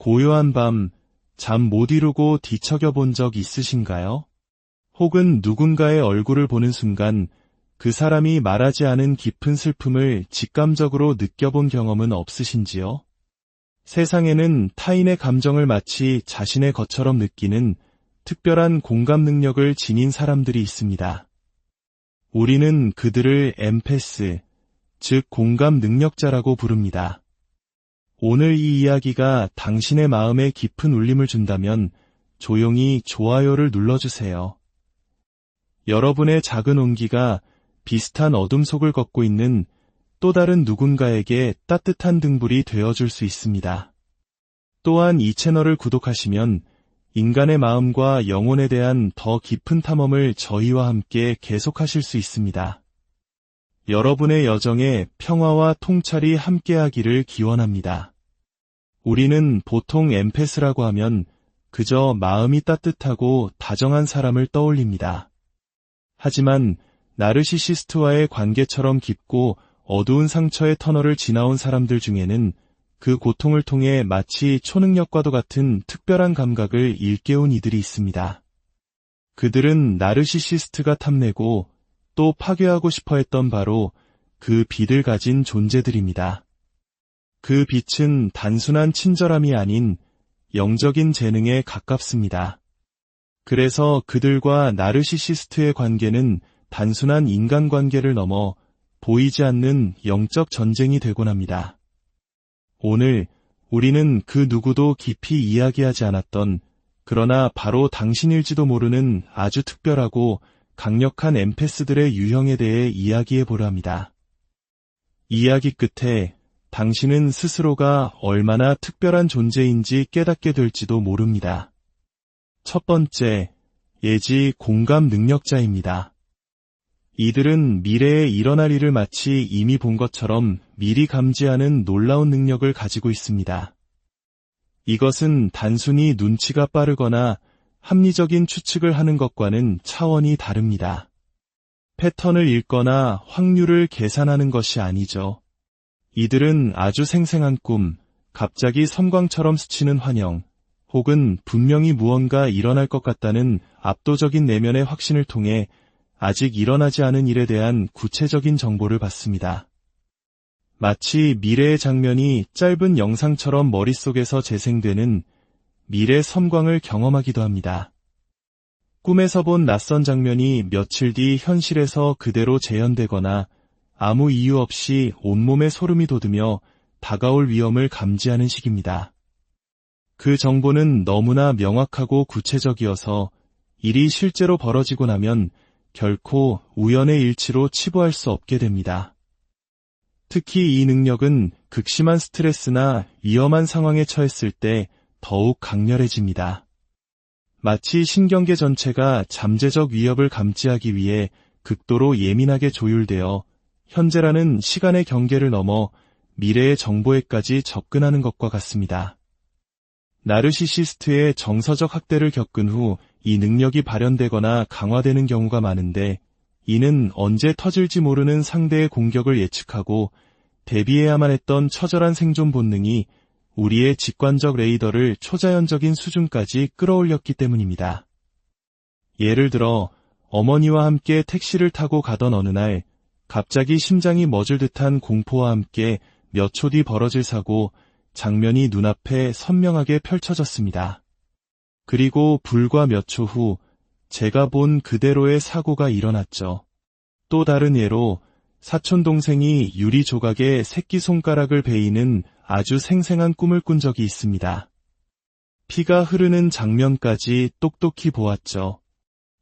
고요한 밤, 잠 못 이루고 뒤척여 본 적 있으신가요? 혹은 누군가의 얼굴을 보는 순간 그 사람이 말하지 않은 깊은 슬픔을 직감적으로 느껴본 경험은 없으신지요? 세상에는 타인의 감정을 마치 자신의 것처럼 느끼는 특별한 공감 능력을 지닌 사람들이 있습니다. 우리는 그들을 엠패스, 즉 공감 능력자라고 부릅니다. 오늘 이 이야기가 당신의 마음에 깊은 울림을 준다면 조용히 좋아요를 눌러주세요. 여러분의 작은 온기가 비슷한 어둠 속을 걷고 있는 또 다른 누군가에게 따뜻한 등불이 되어줄 수 있습니다. 또한 이 채널을 구독하시면 인간의 마음과 영혼에 대한 더 깊은 탐험을 저희와 함께 계속하실 수 있습니다. 여러분의 여정에 평화와 통찰이 함께하기를 기원합니다. 우리는 보통 엠패스라고 하면 그저 마음이 따뜻하고 다정한 사람을 떠올립니다. 하지만 나르시시스트와의 관계처럼 깊고 어두운 상처의 터널을 지나온 사람들 중에는 그 고통을 통해 마치 초능력과도 같은 특별한 감각을 일깨운 이들이 있습니다. 그들은 나르시시스트가 탐내고 또 파괴하고 싶어 했던 바로 그 빛을 가진 존재들입니다. 그 빛은 단순한 친절함이 아닌 영적인 재능에 가깝습니다. 그래서 그들과 나르시시스트의 관계는 단순한 인간관계를 넘어 보이지 않는 영적 전쟁이 되곤 합니다. 오늘 우리는 그 누구도 깊이 이야기하지 않았던 그러나 바로 당신일지도 모르는 아주 특별하고 강력한 엠패스들의 유형에 대해 이야기해 보려 합니다. 이야기 끝에 당신은 스스로가 얼마나 특별한 존재인지 깨닫게 될지도 모릅니다. 첫 번째, 예지 공감 능력자입니다. 이들은 미래에 일어날 일을 마치 이미 본 것처럼 미리 감지하는 놀라운 능력을 가지고 있습니다. 이것은 단순히 눈치가 빠르거나 합리적인 추측을 하는 것과는 차원이 다릅니다. 패턴을 읽거나 확률을 계산하는 것이 아니죠. 이들은 아주 생생한 꿈, 갑자기 섬광처럼 스치는 환영, 혹은 분명히 무언가 일어날 것 같다는 압도적인 내면의 확신을 통해 아직 일어나지 않은 일에 대한 구체적인 정보를 받습니다. 마치 미래의 장면이 짧은 영상처럼 머릿속에서 재생되는 미래 섬광을 경험하기도 합니다. 꿈에서 본 낯선 장면이 며칠 뒤 현실에서 그대로 재현되거나 아무 이유 없이 온몸에 소름이 돋으며 다가올 위험을 감지하는 시기입니다. 그 정보는 너무나 명확하고 구체적이어서 일이 실제로 벌어지고 나면 결코 우연의 일치로 치부할 수 없게 됩니다. 특히 이 능력은 극심한 스트레스나 위험한 상황에 처했을 때 더욱 강렬해집니다. 마치 신경계 전체가 잠재적 위협을 감지하기 위해 극도로 예민하게 조율되어 현재라는 시간의 경계를 넘어 미래의 정보에까지 접근하는 것과 같습니다. 나르시시스트의 정서적 학대를 겪은 후 이 능력이 발현되거나 강화되는 경우가 많은데 이는 언제 터질지 모르는 상대의 공격을 예측하고 대비해야만 했던 처절한 생존 본능이 우리의 직관적 레이더를 초자연적인 수준까지 끌어올렸기 때문입니다. 예를 들어 어머니와 함께 택시를 타고 가던 어느 날 갑자기 심장이 멎을 듯한 공포와 함께 몇 초 뒤 벌어질 사고 장면이 눈앞에 선명하게 펼쳐졌습니다. 그리고 불과 몇 초 후 제가 본 그대로의 사고가 일어났죠. 또 다른 예로 사촌 동생이 유리 조각에 새끼손가락을 베이는 아주 생생한 꿈을 꾼 적이 있습니다. 피가 흐르는 장면까지 똑똑히 보았죠.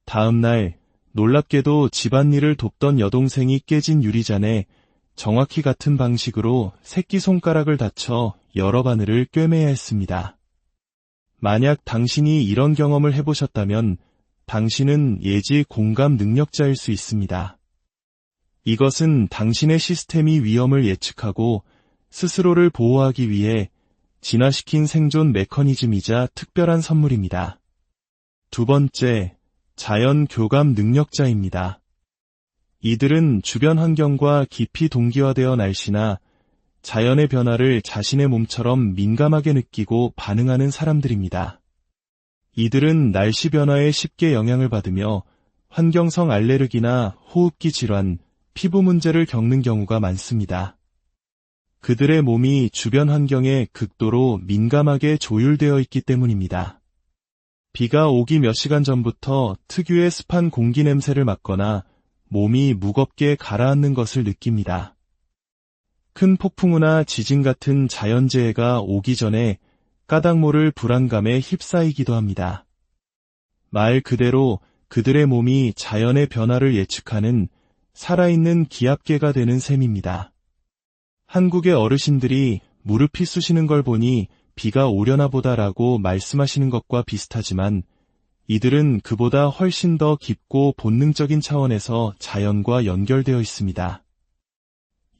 다음 날 놀랍게도 집안일을 돕던 여동생이 깨진 유리잔에 정확히 같은 방식으로 새끼손가락을 다쳐 여러 바늘을 꿰매야 했습니다. 만약 당신이 이런 경험을 해보셨다면 당신은 예지 공감 능력자일 수 있습니다. 이것은 당신의 시스템이 위험을 예측하고 스스로를 보호하기 위해 진화시킨 생존 메커니즘이자 특별한 선물입니다. 두 번째, 자연 교감 능력자입니다. 이들은 주변 환경과 깊이 동기화되어 날씨나 자연의 변화를 자신의 몸처럼 민감하게 느끼고 반응하는 사람들입니다. 이들은 날씨 변화에 쉽게 영향을 받으며 환경성 알레르기나 호흡기 질환, 피부 문제를 겪는 경우가 많습니다. 그들의 몸이 주변 환경에 극도로 민감하게 조율되어 있기 때문입니다. 비가 오기 몇 시간 전부터 특유의 습한 공기 냄새를 맡거나 몸이 무겁게 가라앉는 것을 느낍니다. 큰 폭풍우나 지진 같은 자연재해가 오기 전에 까닭 모를 불안감에 휩싸이기도 합니다. 말 그대로 그들의 몸이 자연의 변화를 예측하는 살아있는 기압계가 되는 셈입니다. 한국의 어르신들이 무릎이 쑤시는 걸 보니 비가 오려나 보다라고 말씀하시는 것과 비슷하지만 이들은 그보다 훨씬 더 깊고 본능적인 차원에서 자연과 연결되어 있습니다.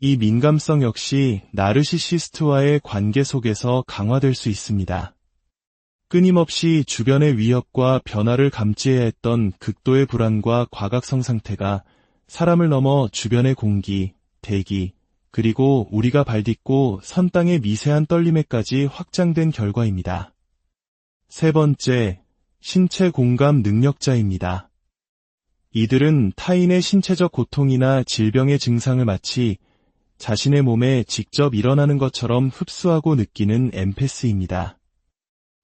이 민감성 역시 나르시시스트와의 관계 속에서 강화될 수 있습니다. 끊임없이 주변의 위협과 변화를 감지해야 했던 극도의 불안과 과각성 상태가 사람을 넘어 주변의 공기, 대기, 그리고 우리가 발딛고 선 땅의 미세한 떨림에까지 확장된 결과입니다. 세 번째, 신체 공감 능력자입니다. 이들은 타인의 신체적 고통이나 질병의 증상을 마치 자신의 몸에 직접 일어나는 것처럼 흡수하고 느끼는 엠패스입니다.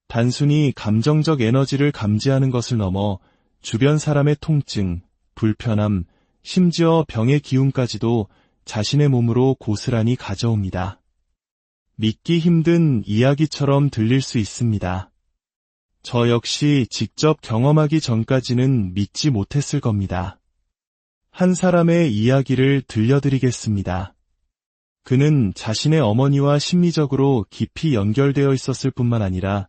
단순히 감정적 에너지를 감지하는 것을 넘어 주변 사람의 통증, 불편함, 심지어 병의 기운까지도 자신의 몸으로 고스란히 가져옵니다. 믿기 힘든 이야기처럼 들릴 수 있습니다. 저 역시 직접 경험하기 전까지는 믿지 못했을 겁니다. 한 사람의 이야기를 들려드리겠습니다. 그는 자신의 어머니와 심리적으로 깊이 연결되어 있었을 뿐만 아니라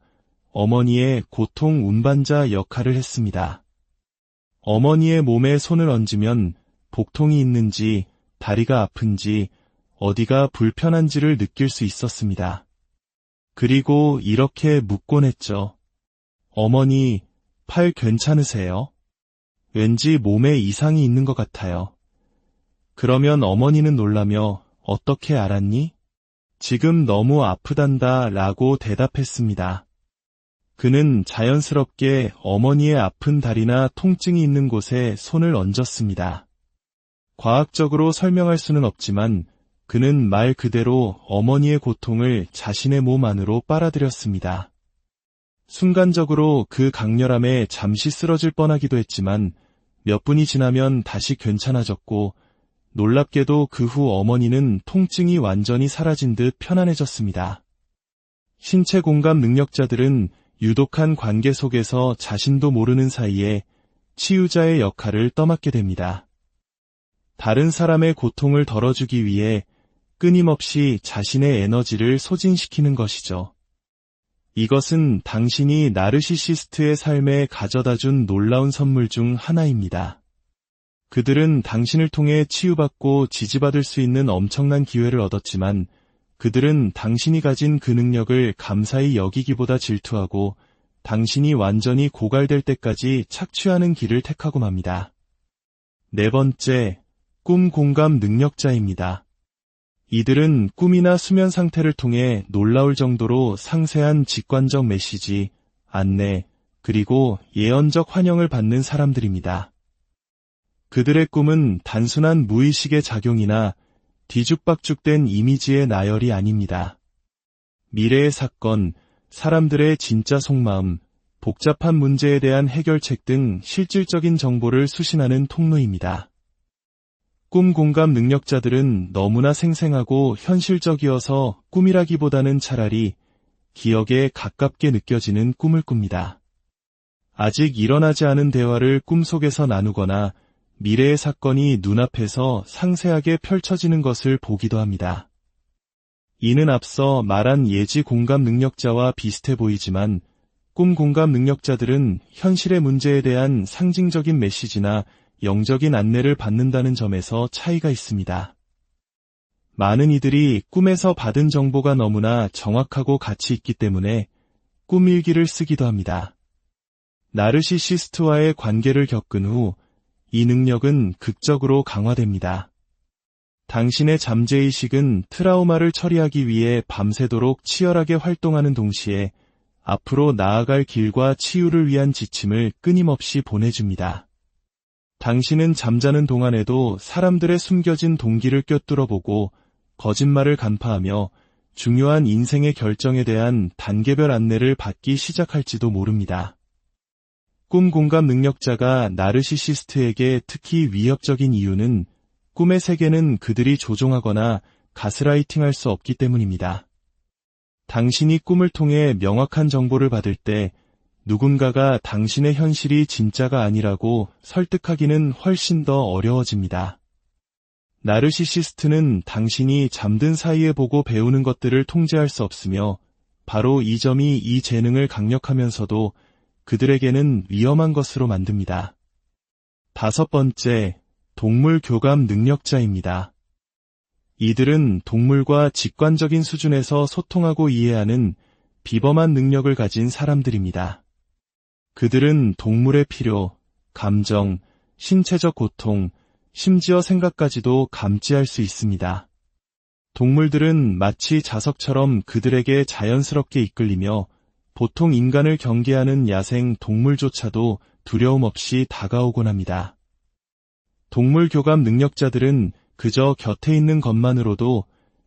어머니의 고통 운반자 역할을 했습니다. 어머니의 몸에 손을 얹으면 복통이 있는지, 다리가 아픈지, 어디가 불편한지를 느낄 수 있었습니다. 그리고 이렇게 묻곤 했죠. 어머니, 팔 괜찮으세요? 왠지 몸에 이상이 있는 것 같아요. 그러면 어머니는 놀라며 어떻게 알았니? 지금 너무 아프단다 라고 대답했습니다. 그는 자연스럽게 어머니의 아픈 다리나 통증이 있는 곳에 손을 얹었습니다. 과학적으로 설명할 수는 없지만 그는 말 그대로 어머니의 고통을 자신의 몸 안으로 빨아들였습니다. 순간적으로 그 강렬함에 잠시 쓰러질 뻔하기도 했지만 몇 분이 지나면 다시 괜찮아졌고 놀랍게도 그 후 어머니는 통증이 완전히 사라진 듯 편안해졌습니다. 신체 공감 능력자들은 유독한 관계 속에서 자신도 모르는 사이에 치유자의 역할을 떠맡게 됩니다. 다른 사람의 고통을 덜어주기 위해 끊임없이 자신의 에너지를 소진시키는 것이죠. 이것은 당신이 나르시시스트의 삶에 가져다준 놀라운 선물 중 하나입니다. 그들은 당신을 통해 치유받고 지지받을 수 있는 엄청난 기회를 얻었지만 그들은 당신이 가진 그 능력을 감사히 여기기보다 질투하고 당신이 완전히 고갈될 때까지 착취하는 길을 택하고 맙니다. 네 번째, 꿈 공감 능력자입니다. 이들은 꿈이나 수면 상태를 통해 놀라울 정도로 상세한 직관적 메시지, 안내, 그리고 예언적 환영을 받는 사람들입니다. 그들의 꿈은 단순한 무의식의 작용이나 뒤죽박죽된 이미지의 나열이 아닙니다. 미래의 사건, 사람들의 진짜 속마음, 복잡한 문제에 대한 해결책 등 실질적인 정보를 수신하는 통로입니다. 꿈 공감 능력자들은 너무나 생생하고 현실적이어서 꿈이라기보다는 차라리 기억에 가깝게 느껴지는 꿈을 꿉니다. 아직 일어나지 않은 대화를 꿈속에서 나누거나 미래의 사건이 눈앞에서 상세하게 펼쳐지는 것을 보기도 합니다. 이는 앞서 말한 예지 공감 능력자와 비슷해 보이지만 꿈 공감 능력자들은 현실의 문제에 대한 상징적인 메시지나 영적인 안내를 받는다는 점에서 차이가 있습니다. 많은 이들이 꿈에서 받은 정보가 너무나 정확하고 가치 있기 때문에 꿈일기를 쓰기도 합니다. 나르시시스트와의 관계를 겪은 후 이 능력은 극적으로 강화됩니다. 당신의 잠재의식은 트라우마를 처리하기 위해 밤새도록 치열하게 활동하는 동시에 앞으로 나아갈 길과 치유를 위한 지침을 끊임없이 보내줍니다. 당신은 잠자는 동안에도 사람들의 숨겨진 동기를 꿰뚫어보고 거짓말을 간파하며 중요한 인생의 결정에 대한 단계별 안내를 받기 시작할지도 모릅니다. 꿈 공감 능력자가 나르시시스트에게 특히 위협적인 이유는 꿈의 세계는 그들이 조종하거나 가스라이팅할 수 없기 때문입니다. 당신이 꿈을 통해 명확한 정보를 받을 때 누군가가 당신의 현실이 진짜가 아니라고 설득하기는 훨씬 더 어려워집니다. 나르시시스트는 당신이 잠든 사이에 보고 배우는 것들을 통제할 수 없으며 바로 이 점이 이 재능을 강력하면서도 그들에게는 위험한 것으로 만듭니다. 5번째, 동물 교감 능력자입니다. 이들은 동물과 직관적인 수준에서 소통하고 이해하는 비범한 능력을 가진 사람들입니다. 그들은 동물의 필요, 감정, 신체적 고통, 심지어 생각까지도 감지할 수 있습니다. 동물들은 마치 자석처럼 그들에게 자연스럽게 이끌리며 보통 인간을 경계하는 야생 동물조차도 두려움 없이 다가오곤 합니다. 동물 교감 능력자들은 그저 곁에 있는 것만으로도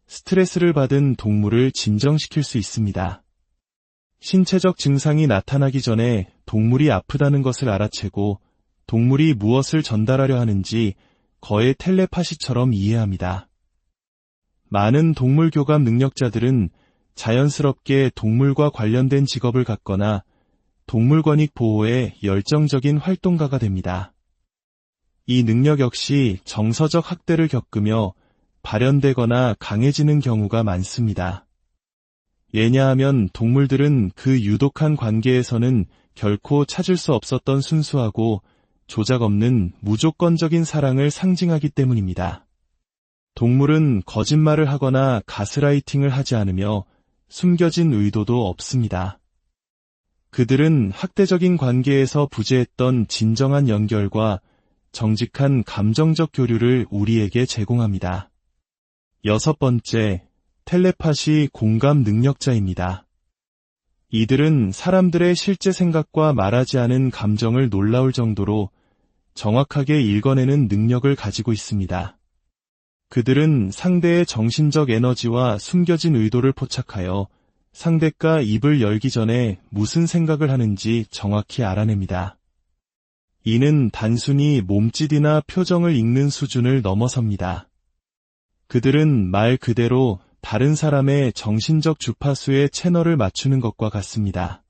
스트레스를 받은 동물을 진정시킬 수 있습니다. 신체적 증상이 나타나기 전에 동물이 아프다는 것을 알아채고 동물이 무엇을 전달하려 하는지 거의 텔레파시처럼 이해합니다. 많은 동물 교감 능력자들은 자연스럽게 동물과 관련된 직업을 갖거나 동물 권익 보호에 열정적인 활동가가 됩니다. 이 능력 역시 정서적 학대를 겪으며 발현되거나 강해지는 경우가 많습니다. 왜냐하면 동물들은 그 유독한 관계에서는 결코 찾을 수 없었던 순수하고 조작 없는 무조건적인 사랑을 상징하기 때문입니다. 동물은 거짓말을 하거나 가스라이팅을 하지 않으며 숨겨진 의도도 없습니다. 그들은 학대적인 관계에서 부재했던 진정한 연결과 정직한 감정적 교류를 우리에게 제공합니다. 6번째, 텔레파시 공감 능력자입니다. 이들은 사람들의 실제 생각과 말하지 않은 감정을 놀라울 정도로 정확하게 읽어내는 능력을 가지고 있습니다. 그들은 상대의 정신적 에너지와 숨겨진 의도를 포착하여 상대가 입을 열기 전에 무슨 생각을 하는지 정확히 알아냅니다. 이는 단순히 몸짓이나 표정을 읽는 수준을 넘어섭니다. 그들은 말 그대로 다른 사람의 정신적 주파수의 채널을 맞추는 것과 같습니다.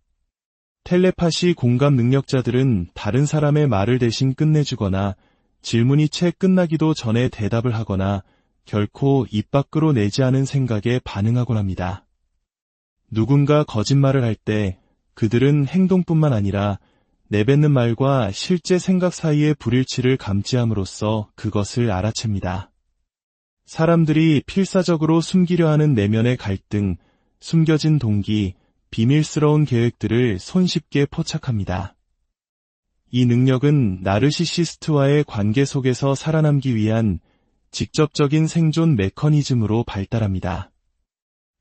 텔레파시 공감 능력자들은 다른 사람의 말을 대신 끝내주거나 질문이 채 끝나기도 전에 대답을 하거나 결코 입 밖으로 내지 않은 생각에 반응하곤 합니다. 누군가 거짓말을 할 때 그들은 행동뿐만 아니라 내뱉는 말과 실제 생각 사이의 불일치를 감지함으로써 그것을 알아챕니다. 사람들이 필사적으로 숨기려 하는 내면의 갈등, 숨겨진 동기, 비밀스러운 계획들을 손쉽게 포착합니다. 이 능력은 나르시시스트와의 관계 속에서 살아남기 위한 직접적인 생존 메커니즘으로 발달합니다.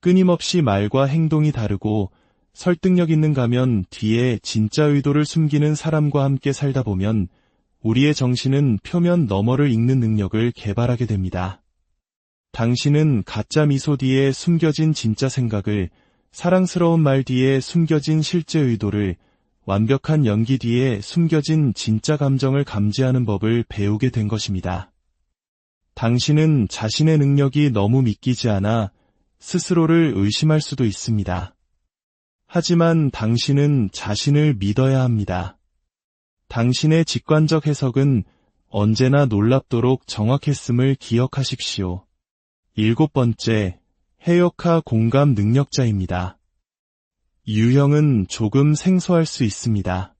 끊임없이 말과 행동이 다르고 설득력 있는 가면 뒤에 진짜 의도를 숨기는 사람과 함께 살다 보면 우리의 정신은 표면 너머를 읽는 능력을 개발하게 됩니다. 당신은 가짜 미소 뒤에 숨겨진 진짜 생각을, 사랑스러운 말 뒤에 숨겨진 실제 의도를, 완벽한 연기 뒤에 숨겨진 진짜 감정을 감지하는 법을 배우게 된 것입니다. 당신은 자신의 능력이 너무 믿기지 않아 스스로를 의심할 수도 있습니다. 하지만 당신은 자신을 믿어야 합니다. 당신의 직관적 해석은 언제나 놀랍도록 정확했음을 기억하십시오. 7번째, 해역화 공감 능력자입니다. 유형은 조금 생소할 수 있습니다.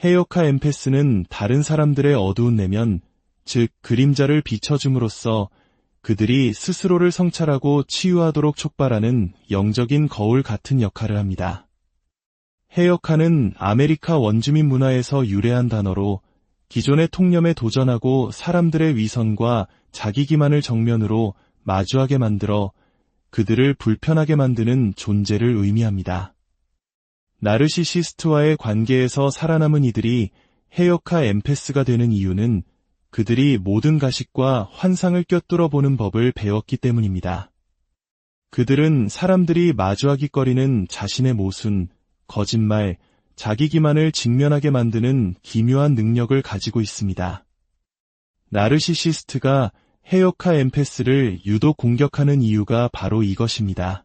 해역화 엠패스는 다른 사람들의 어두운 내면, 즉 그림자를 비춰줌으로써 그들이 스스로를 성찰하고 치유하도록 촉발하는 영적인 거울 같은 역할을 합니다. 해역화는 아메리카 원주민 문화에서 유래한 단어로 기존의 통념에 도전하고 사람들의 위선과 자기 기만을 정면으로 마주하게 만들어 그들을 불편하게 만드는 존재를 의미합니다. 나르시시스트와의 관계에서 살아남은 이들이 해역화 엠패스가 되는 이유는 그들이 모든 가식과 환상을 꿰뚫어 보는 법을 배웠기 때문입니다. 그들은 사람들이 마주하기거리는 자신의 모순, 거짓말, 자기 기만을 직면하게 만드는 기묘한 능력을 가지고 있습니다. 나르시시스트가 해역화 엠패스를 유독 공격하는 이유가 바로 이것입니다.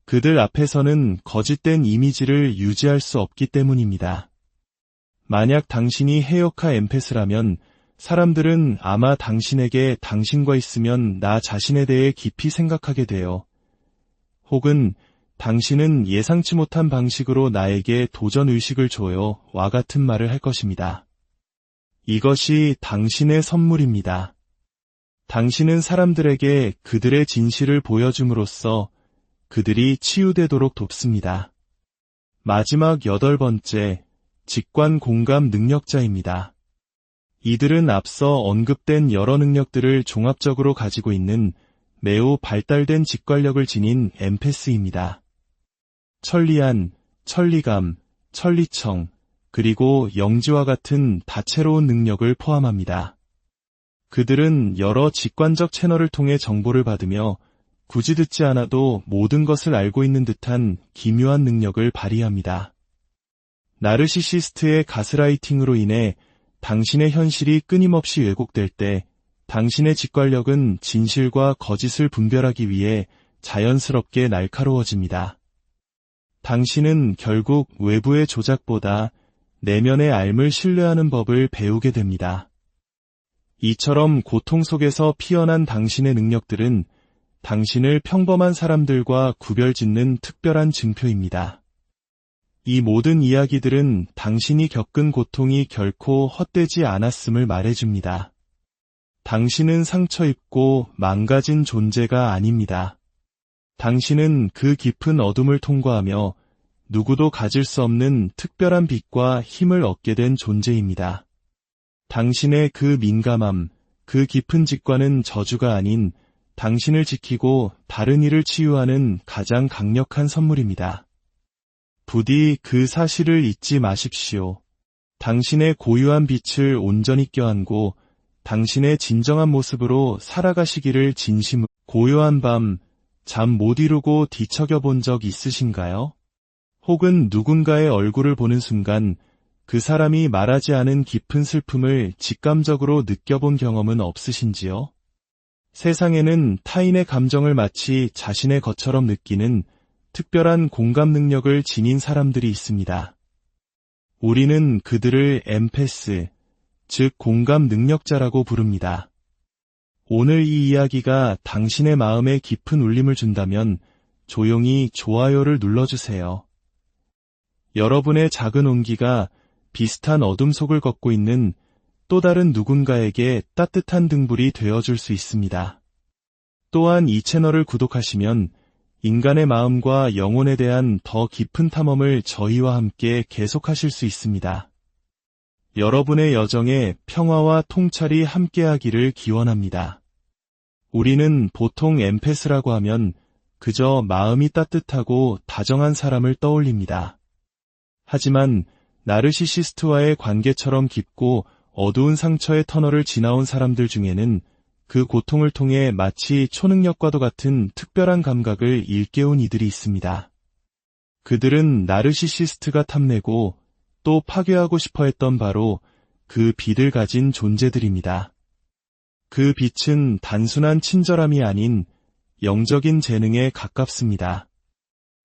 그들 앞에서는 거짓된 이미지를 유지할 수 없기 때문입니다. 만약 당신이 해역화 엠패스라면 사람들은 아마 당신에게 당신과 있으면 나 자신에 대해 깊이 생각하게 돼요. 혹은 당신은 예상치 못한 방식으로 나에게 도전 의식을 줘요. 와 같은 말을 할 것입니다. 이것이 당신의 선물입니다. 당신은 사람들에게 그들의 진실을 보여줌으로써 그들이 치유되도록 돕습니다. 마지막 8번째, 직관 공감 능력자입니다. 이들은 앞서 언급된 여러 능력들을 종합적으로 가지고 있는 매우 발달된 직관력을 지닌 엠패스입니다. 천리안, 천리감, 천리청, 그리고 영지와 같은 다채로운 능력을 포함합니다. 그들은 여러 직관적 채널을 통해 정보를 받으며 굳이 듣지 않아도 모든 것을 알고 있는 듯한 기묘한 능력을 발휘합니다. 나르시시스트의 가스라이팅으로 인해 당신의 현실이 끊임없이 왜곡될 때 당신의 직관력은 진실과 거짓을 분별하기 위해 자연스럽게 날카로워집니다. 당신은 결국 외부의 조작보다 내면의 알을 신뢰하는 법을 배우게 됩니다. 이처럼 고통 속에서 피어난 당신의 능력들은 당신을 평범한 사람들과 구별짓는 특별한 증표입니다. 이 모든 이야기들은 당신이 겪은 고통이 결코 헛되지 않았음을 말해줍니다. 당신은 상처 입고 망가진 존재가 아닙니다. 당신은 그 깊은 어둠을 통과하며 누구도 가질 수 없는 특별한 빛과 힘을 얻게 된 존재입니다. 당신의 그 민감함, 그 깊은 직관은 저주가 아닌 당신을 지키고 다른 이를 치유하는 가장 강력한 선물입니다. 부디 그 사실을 잊지 마십시오. 당신의 고유한 빛을 온전히 껴안고 당신의 진정한 모습으로 살아가시기를 진심으로. 고요한 밤, 잠 못 이루고 뒤척여 본 적 있으신가요? 혹은 누군가의 얼굴을 보는 순간 그 사람이 말하지 않은 깊은 슬픔을 직감적으로 느껴본 경험은 없으신지요? 세상에는 타인의 감정을 마치 자신의 것처럼 느끼는 특별한 공감 능력을 지닌 사람들이 있습니다. 우리는 그들을 엠패스, 즉 공감 능력자라고 부릅니다. 오늘 이 이야기가 당신의 마음에 깊은 울림을 준다면 조용히 좋아요를 눌러주세요. 여러분의 작은 온기가 비슷한 어둠 속을 걷고 있는 또 다른 누군가에게 따뜻한 등불이 되어줄 수 있습니다. 또한 이 채널을 구독하시면 인간의 마음과 영혼에 대한 더 깊은 탐험을 저희와 함께 계속하실 수 있습니다. 여러분의 여정에 평화와 통찰이 함께하기를 기원합니다. 우리는 보통 엠패스라고 하면 그저 마음이 따뜻하고 다정한 사람을 떠올립니다. 하지만 나르시시스트와의 관계처럼 깊고 어두운 상처의 터널을 지나온 사람들 중에는 그 고통을 통해 마치 초능력과도 같은 특별한 감각을 일깨운 이들이 있습니다. 그들은 나르시시스트가 탐내고 또 파괴하고 싶어 했던 바로 그 빛을 가진 존재들입니다. 그 빛은 단순한 친절함이 아닌 영적인 재능에 가깝습니다.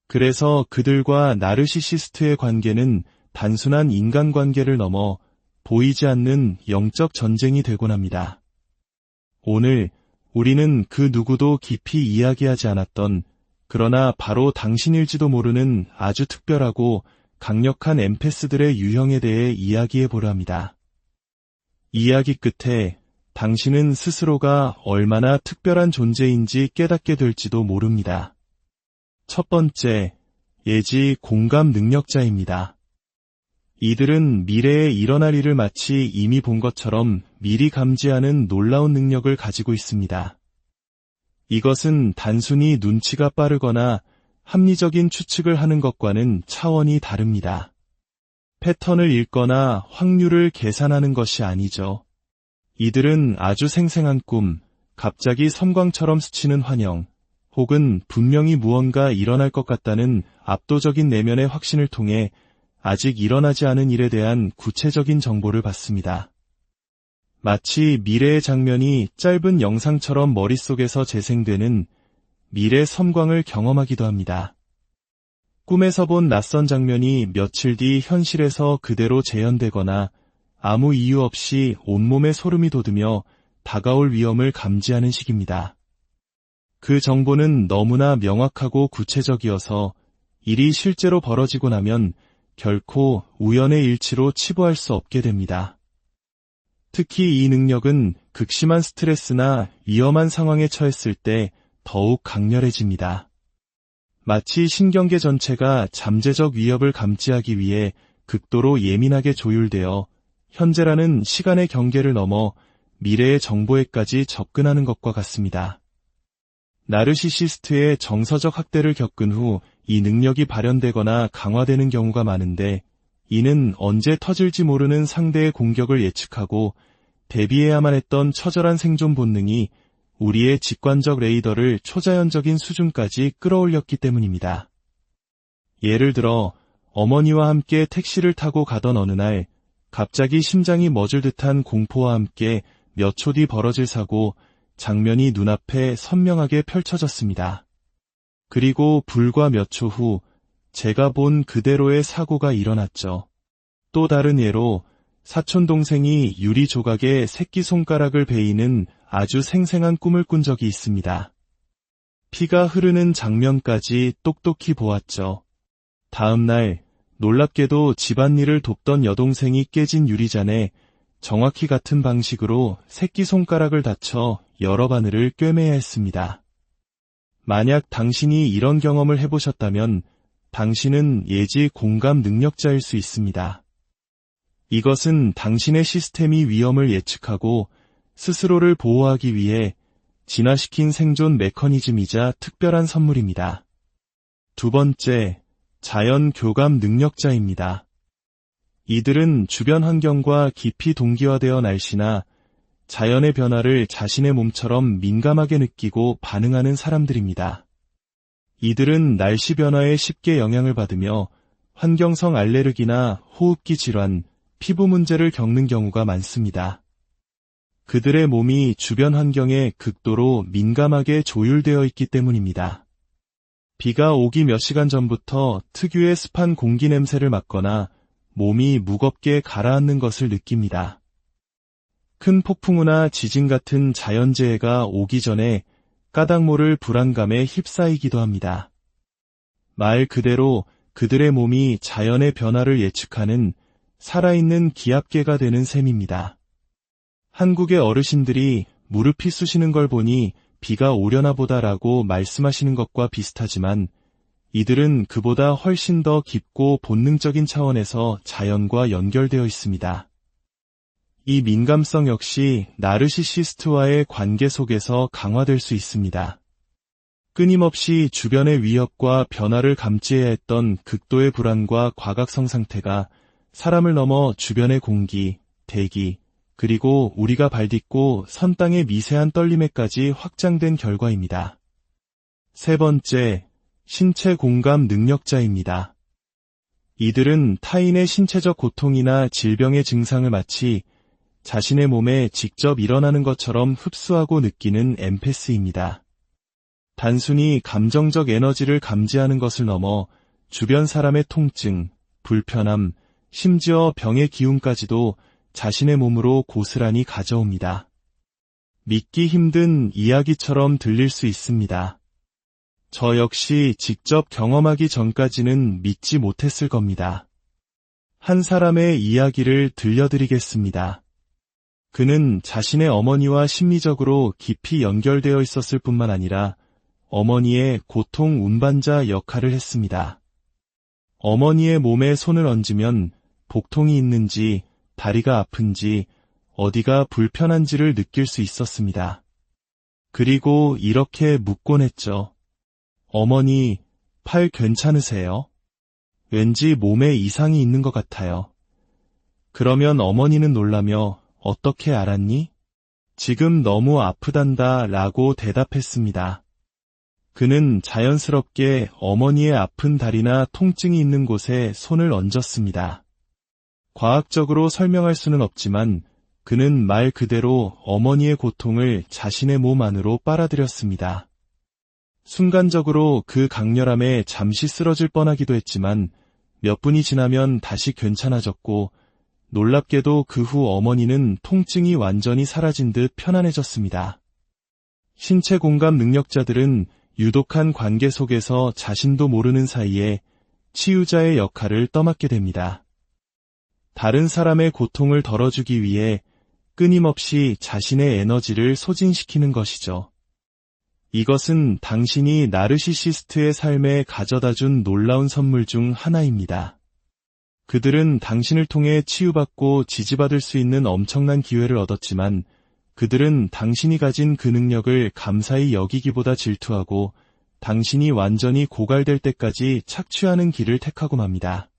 그래서 그들과 나르시시스트의 관계는 단순한 인간관계를 넘어 보이지 않는 영적 전쟁이 되곤 합니다. 오늘 우리는 그 누구도 깊이 이야기하지 않았던 그러나 바로 당신일지도 모르는 아주 특별하고 강력한 엠패스들의 유형에 대해 이야기해 보려 합니다. 이야기 끝에 당신은 스스로가 얼마나 특별한 존재인지 깨닫게 될지도 모릅니다. 첫 번째, 예지 공감 능력자입니다. 이들은 미래에 일어날 일을 마치 이미 본 것처럼 미리 감지하는 놀라운 능력을 가지고 있습니다. 이것은 단순히 눈치가 빠르거나 합리적인 추측을 하는 것과는 차원이 다릅니다. 패턴을 읽거나 확률을 계산하는 것이 아니죠. 이들은 아주 생생한 꿈, 갑자기 섬광처럼 스치는 환영, 혹은 분명히 무언가 일어날 것 같다는 압도적인 내면의 확신을 통해 아직 일어나지 않은 일에 대한 구체적인 정보를 받습니다. 마치 미래의 장면이 짧은 영상처럼 머릿속에서 재생되는 미래 섬광을 경험하기도 합니다. 꿈에서 본 낯선 장면이 며칠 뒤 현실에서 그대로 재현되거나 아무 이유 없이 온몸에 소름이 돋으며 다가올 위험을 감지하는 식입니다. 그 정보는 너무나 명확하고 구체적이어서 일이 실제로 벌어지고 나면 결코 우연의 일치로 치부할 수 없게 됩니다. 특히 이 능력은 극심한 스트레스나 위험한 상황에 처했을 때 더욱 강렬해집니다. 마치 신경계 전체가 잠재적 위협을 감지하기 위해 극도로 예민하게 조율되어 현재라는 시간의 경계를 넘어 미래의 정보에까지 접근하는 것과 같습니다. 나르시시스트의 정서적 학대를 겪은 후 이 능력이 발현되거나 강화되는 경우가 많은데, 이는 언제 터질지 모르는 상대의 공격을 예측하고 대비해야만 했던 처절한 생존 본능이 우리의 직관적 레이더를 초자연적인 수준까지 끌어올렸기 때문입니다. 예를 들어 어머니와 함께 택시를 타고 가던 어느 날 갑자기 심장이 멎을 듯한 공포와 함께 몇 초 뒤 벌어질 사고 장면이 눈앞에 선명하게 펼쳐졌습니다. 그리고 불과 몇 초 후 제가 본 그대로의 사고가 일어났죠. 또 다른 예로 사촌 동생이 유리 조각에 새끼손가락을 베이는 아주 생생한 꿈을 꾼 적이 있습니다. 피가 흐르는 장면까지 똑똑히 보았죠. 다음 날 놀랍게도 집안일을 돕던 여동생이 깨진 유리잔에 정확히 같은 방식으로 새끼손가락을 다쳐 여러 바늘을 꿰매야 했습니다. 만약 당신이 이런 경험을 해보셨다면 당신은 예지 공감 능력자일 수 있습니다. 이것은 당신의 시스템이 위험을 예측하고 스스로를 보호하기 위해 진화시킨 생존 메커니즘이자 특별한 선물입니다. 두 번째, 자연 교감 능력자입니다. 이들은 주변 환경과 깊이 동기화되어 날씨나 자연의 변화를 자신의 몸처럼 민감하게 느끼고 반응하는 사람들입니다. 이들은 날씨 변화에 쉽게 영향을 받으며 환경성 알레르기나 호흡기 질환, 피부 문제를 겪는 경우가 많습니다. 그들의 몸이 주변 환경에 극도로 민감하게 조율되어 있기 때문입니다. 비가 오기 몇 시간 전부터 특유의 습한 공기 냄새를 맡거나 몸이 무겁게 가라앉는 것을 느낍니다. 큰 폭풍우나 지진 같은 자연재해가 오기 전에 까닭 모를 불안감에 휩싸이기도 합니다. 말 그대로 그들의 몸이 자연의 변화를 예측하는 살아있는 기압계가 되는 셈입니다. 한국의 어르신들이 무릎이 쑤시는 걸 보니 비가 오려나 보다라고 말씀하시는 것과 비슷하지만 이들은 그보다 훨씬 더 깊고 본능적인 차원에서 자연과 연결되어 있습니다. 이 민감성 역시 나르시시스트와의 관계 속에서 강화될 수 있습니다. 끊임없이 주변의 위협과 변화를 감지해야 했던 극도의 불안과 과각성 상태가 사람을 넘어 주변의 공기, 대기, 그리고 우리가 발딛고 선 땅의 미세한 떨림에까지 확장된 결과입니다. 세 번째, 신체 공감 능력자입니다. 이들은 타인의 신체적 고통이나 질병의 증상을 마치 자신의 몸에 직접 일어나는 것처럼 흡수하고 느끼는 엠패스입니다. 단순히 감정적 에너지를 감지하는 것을 넘어 주변 사람의 통증, 불편함, 심지어 병의 기운까지도 자신의 몸으로 고스란히 가져옵니다. 믿기 힘든 이야기처럼 들릴 수 있습니다. 저 역시 직접 경험하기 전까지는 믿지 못했을 겁니다. 한 사람의 이야기를 들려드리겠습니다. 그는 자신의 어머니와 심리적으로 깊이 연결되어 있었을 뿐만 아니라 어머니의 고통 운반자 역할을 했습니다. 어머니의 몸에 손을 얹으면 복통이 있는지, 다리가 아픈지, 어디가 불편한지를 느낄 수 있었습니다. 그리고 이렇게 묻곤 했죠. 어머니, 팔 괜찮으세요? 왠지 몸에 이상이 있는 것 같아요. 그러면 어머니는 놀라며 어떻게 알았니? 지금 너무 아프단다 라고 대답했습니다. 그는 자연스럽게 어머니의 아픈 다리나 통증이 있는 곳에 손을 얹었습니다. 과학적으로 설명할 수는 없지만 그는 말 그대로 어머니의 고통을 자신의 몸 안으로 빨아들였습니다. 순간적으로 그 강렬함에 잠시 쓰러질 뻔하기도 했지만 몇 분이 지나면 다시 괜찮아졌고 놀랍게도 그 후 어머니는 통증이 완전히 사라진 듯 편안해졌습니다. 신체 공감 능력자들은 유독한 관계 속에서 자신도 모르는 사이에 치유자의 역할을 떠맡게 됩니다. 다른 사람의 고통을 덜어주기 위해 끊임없이 자신의 에너지를 소진시키는 것이죠. 이것은 당신이 나르시시스트의 삶에 가져다준 놀라운 선물 중 하나입니다. 그들은 당신을 통해 치유받고 지지받을 수 있는 엄청난 기회를 얻었지만 그들은 당신이 가진 그 능력을 감사히 여기기보다 질투하고 당신이 완전히 고갈될 때까지 착취하는 길을 택하고 맙니다.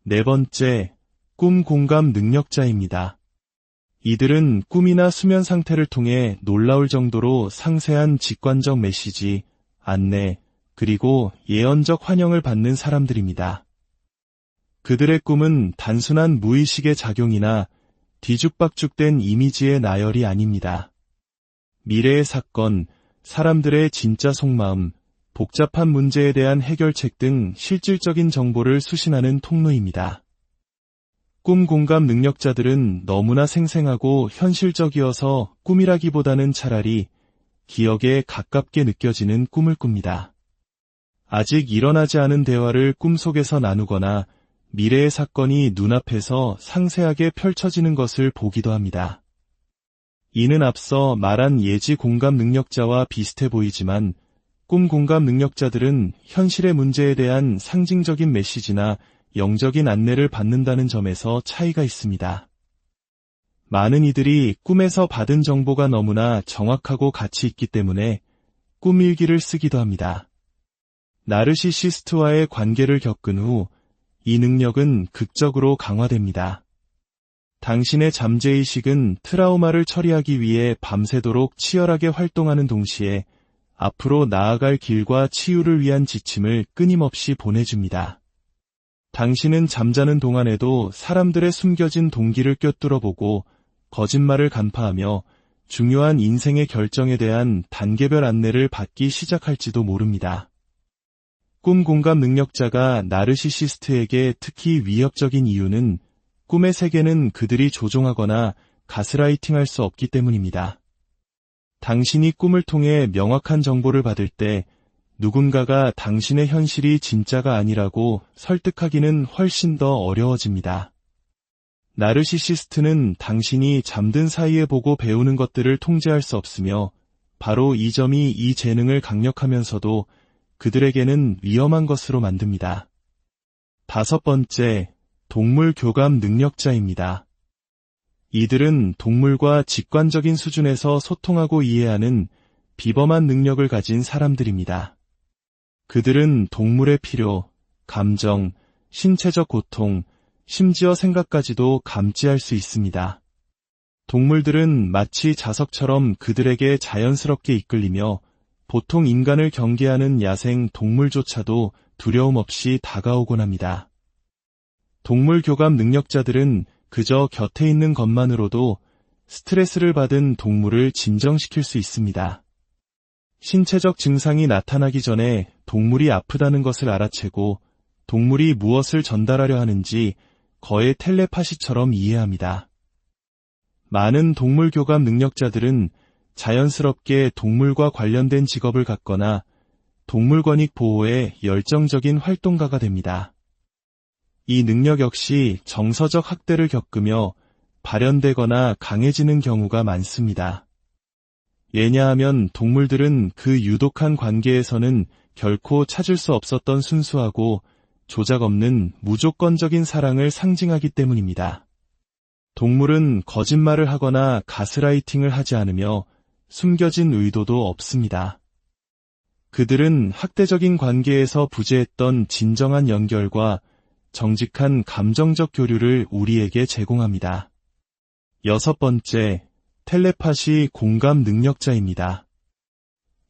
네 번째, 꿈 공감 능력자입니다. 이들은 꿈이나 수면 상태를 통해 놀라울 정도로 상세한 직관적 메시지, 안내, 그리고 예언적 환영을 받는 사람들입니다. 그들의 꿈은 단순한 무의식의 작용이나 뒤죽박죽된 이미지의 나열이 아닙니다. 미래의 사건, 사람들의 진짜 속마음, 복잡한 문제에 대한 해결책 등 실질적인 정보를 수신하는 통로입니다. 꿈 공감 능력자들은 너무나 생생하고 현실적이어서 꿈이라기보다는 차라리 기억에 가깝게 느껴지는 꿈을 꿉니다. 아직 일어나지 않은 대화를 꿈속에서 나누거나 미래의 사건이 눈앞에서 상세하게 펼쳐지는 것을 보기도 합니다. 이는 앞서 말한 예지 공감 능력자와 비슷해 보이지만 꿈 공감 능력자들은 현실의 문제에 대한 상징적인 메시지나 영적인 안내를 받는다는 점에서 차이가 있습니다. 많은 이들이 꿈에서 받은 정보가 너무나 정확하고 가치 있기 때문에 꿈일기를 쓰기도 합니다. 나르시시스트와의 관계를 겪은 후 이 능력은 극적으로 강화됩니다. 당신의 잠재의식은 트라우마를 처리하기 위해 밤새도록 치열하게 활동하는 동시에 앞으로 나아갈 길과 치유를 위한 지침을 끊임없이 보내줍니다. 당신은 잠자는 동안에도 사람들의 숨겨진 동기를 꿰뚫어보고 거짓말을 간파하며 중요한 인생의 결정에 대한 단계별 안내를 받기 시작할지도 모릅니다. 꿈 공감 능력자가 나르시시스트에게 특히 위협적인 이유는 꿈의 세계는 그들이 조종하거나 가스라이팅할 수 없기 때문입니다. 당신이 꿈을 통해 명확한 정보를 받을 때 누군가가 당신의 현실이 진짜가 아니라고 설득하기는 훨씬 더 어려워집니다. 나르시시스트는 당신이 잠든 사이에 보고 배우는 것들을 통제할 수 없으며 바로 이 점이 이 재능을 강력하면서도 그들에게는 위험한 것으로 만듭니다. 다섯 번째, 동물 교감 능력자입니다. 이들은 동물과 직관적인 수준에서 소통하고 이해하는 비범한 능력을 가진 사람들입니다. 그들은 동물의 필요, 감정, 신체적 고통, 심지어 생각까지도 감지할 수 있습니다. 동물들은 마치 자석처럼 그들에게 자연스럽게 이끌리며 보통 인간을 경계하는 야생 동물조차도 두려움 없이 다가오곤 합니다. 동물 교감 능력자들은 그저 곁에 있는 것만으로도 스트레스를 받은 동물을 진정시킬 수 있습니다. 신체적 증상이 나타나기 전에 동물이 아프다는 것을 알아채고 동물이 무엇을 전달하려 하는지 거의 텔레파시처럼 이해합니다. 많은 동물 교감 능력자들은 자연스럽게 동물과 관련된 직업을 갖거나 동물 권익 보호에 열정적인 활동가가 됩니다. 이 능력 역시 정서적 학대를 겪으며 발현되거나 강해지는 경우가 많습니다. 왜냐하면 동물들은 그 유독한 관계에서는 결코 찾을 수 없었던 순수하고 조작 없는 무조건적인 사랑을 상징하기 때문입니다. 동물은 거짓말을 하거나 가스라이팅을 하지 않으며 숨겨진 의도도 없습니다. 그들은 학대적인 관계에서 부재했던 진정한 연결과 정직한 감정적 교류를 우리에게 제공합니다. 6번째, 텔레파시 공감 능력자입니다.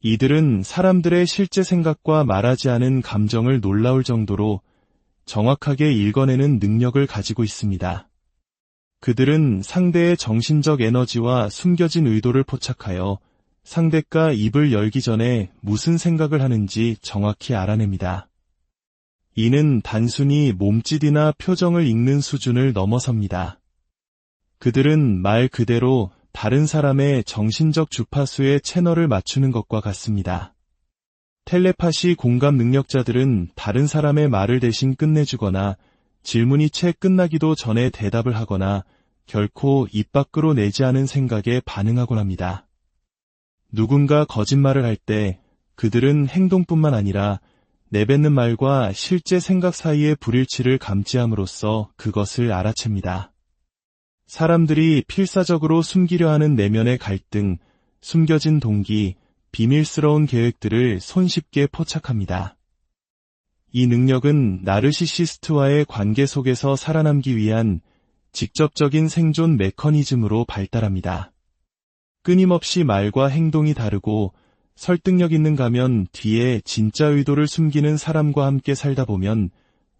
이들은 사람들의 실제 생각과 말하지 않은 감정을 놀라울 정도로 정확하게 읽어내는 능력을 가지고 있습니다. 그들은 상대의 정신적 에너지와 숨겨진 의도를 포착하여 상대가 입을 열기 전에 무슨 생각을 하는지 정확히 알아냅니다. 이는 단순히 몸짓이나 표정을 읽는 수준을 넘어섭니다. 그들은 말 그대로 다른 사람의 정신적 주파수의 채널을 맞추는 것과 같습니다. 텔레파시 공감 능력자들은 다른 사람의 말을 대신 끝내주거나 질문이 채 끝나기도 전에 대답을 하거나 결코 입 밖으로 내지 않은 생각에 반응하곤 합니다. 누군가 거짓말을 할 때 그들은 행동뿐만 아니라 내뱉는 말과 실제 생각 사이의 불일치를 감지함으로써 그것을 알아챕니다. 사람들이 필사적으로 숨기려 하는 내면의 갈등, 숨겨진 동기, 비밀스러운 계획들을 손쉽게 포착합니다. 이 능력은 나르시시스트와의 관계 속에서 살아남기 위한 직접적인 생존 메커니즘으로 발달합니다. 끊임없이 말과 행동이 다르고 설득력 있는가 하면 뒤에 진짜 의도를 숨기는 사람과 함께 살다 보면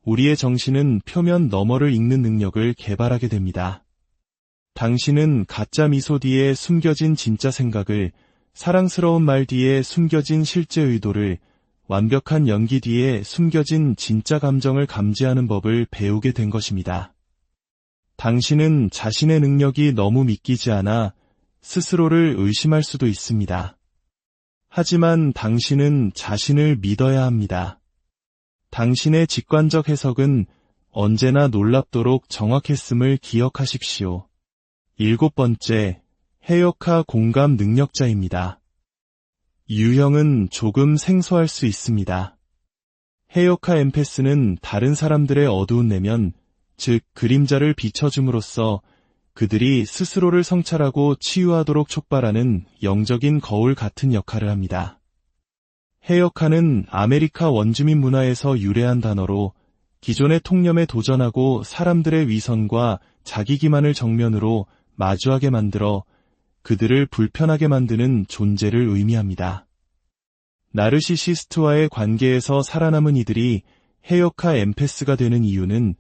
우리의 정신은 표면 너머를 읽는 능력을 개발하게 됩니다. 당신은 가짜 미소 뒤에 숨겨진 진짜 생각을, 사랑스러운 말 뒤에 숨겨진 실제 의도를, 완벽한 연기 뒤에 숨겨진 진짜 감정을 감지하는 법을 배우게 된 것입니다. 당신은 자신의 능력이 너무 믿기지 않아 스스로를 의심할 수도 있습니다. 하지만 당신은 자신을 믿어야 합니다. 당신의 직관적 해석은 언제나 놀랍도록 정확했음을 기억하십시오. 7번째, 해역화 공감 능력자입니다. 유형은 조금 생소할 수 있습니다. 해역화 엠패스는 다른 사람들의 어두운 내면, 즉 그림자를 비춰줌으로써 그들이 스스로를 성찰하고 치유하도록 촉발하는 영적인 거울 같은 역할을 합니다. 해역화는 아메리카 원주민 문화에서 유래한 단어로 기존의 통념에 도전하고 사람들의 위선과 자기 기만을 정면으로 마주하게 만들어 그들을 불편하게 만드는 존재를 의미합니다. 나르시시스트와의 관계에서 살아남은 이들이 해역화 엠패스가 되는 이유는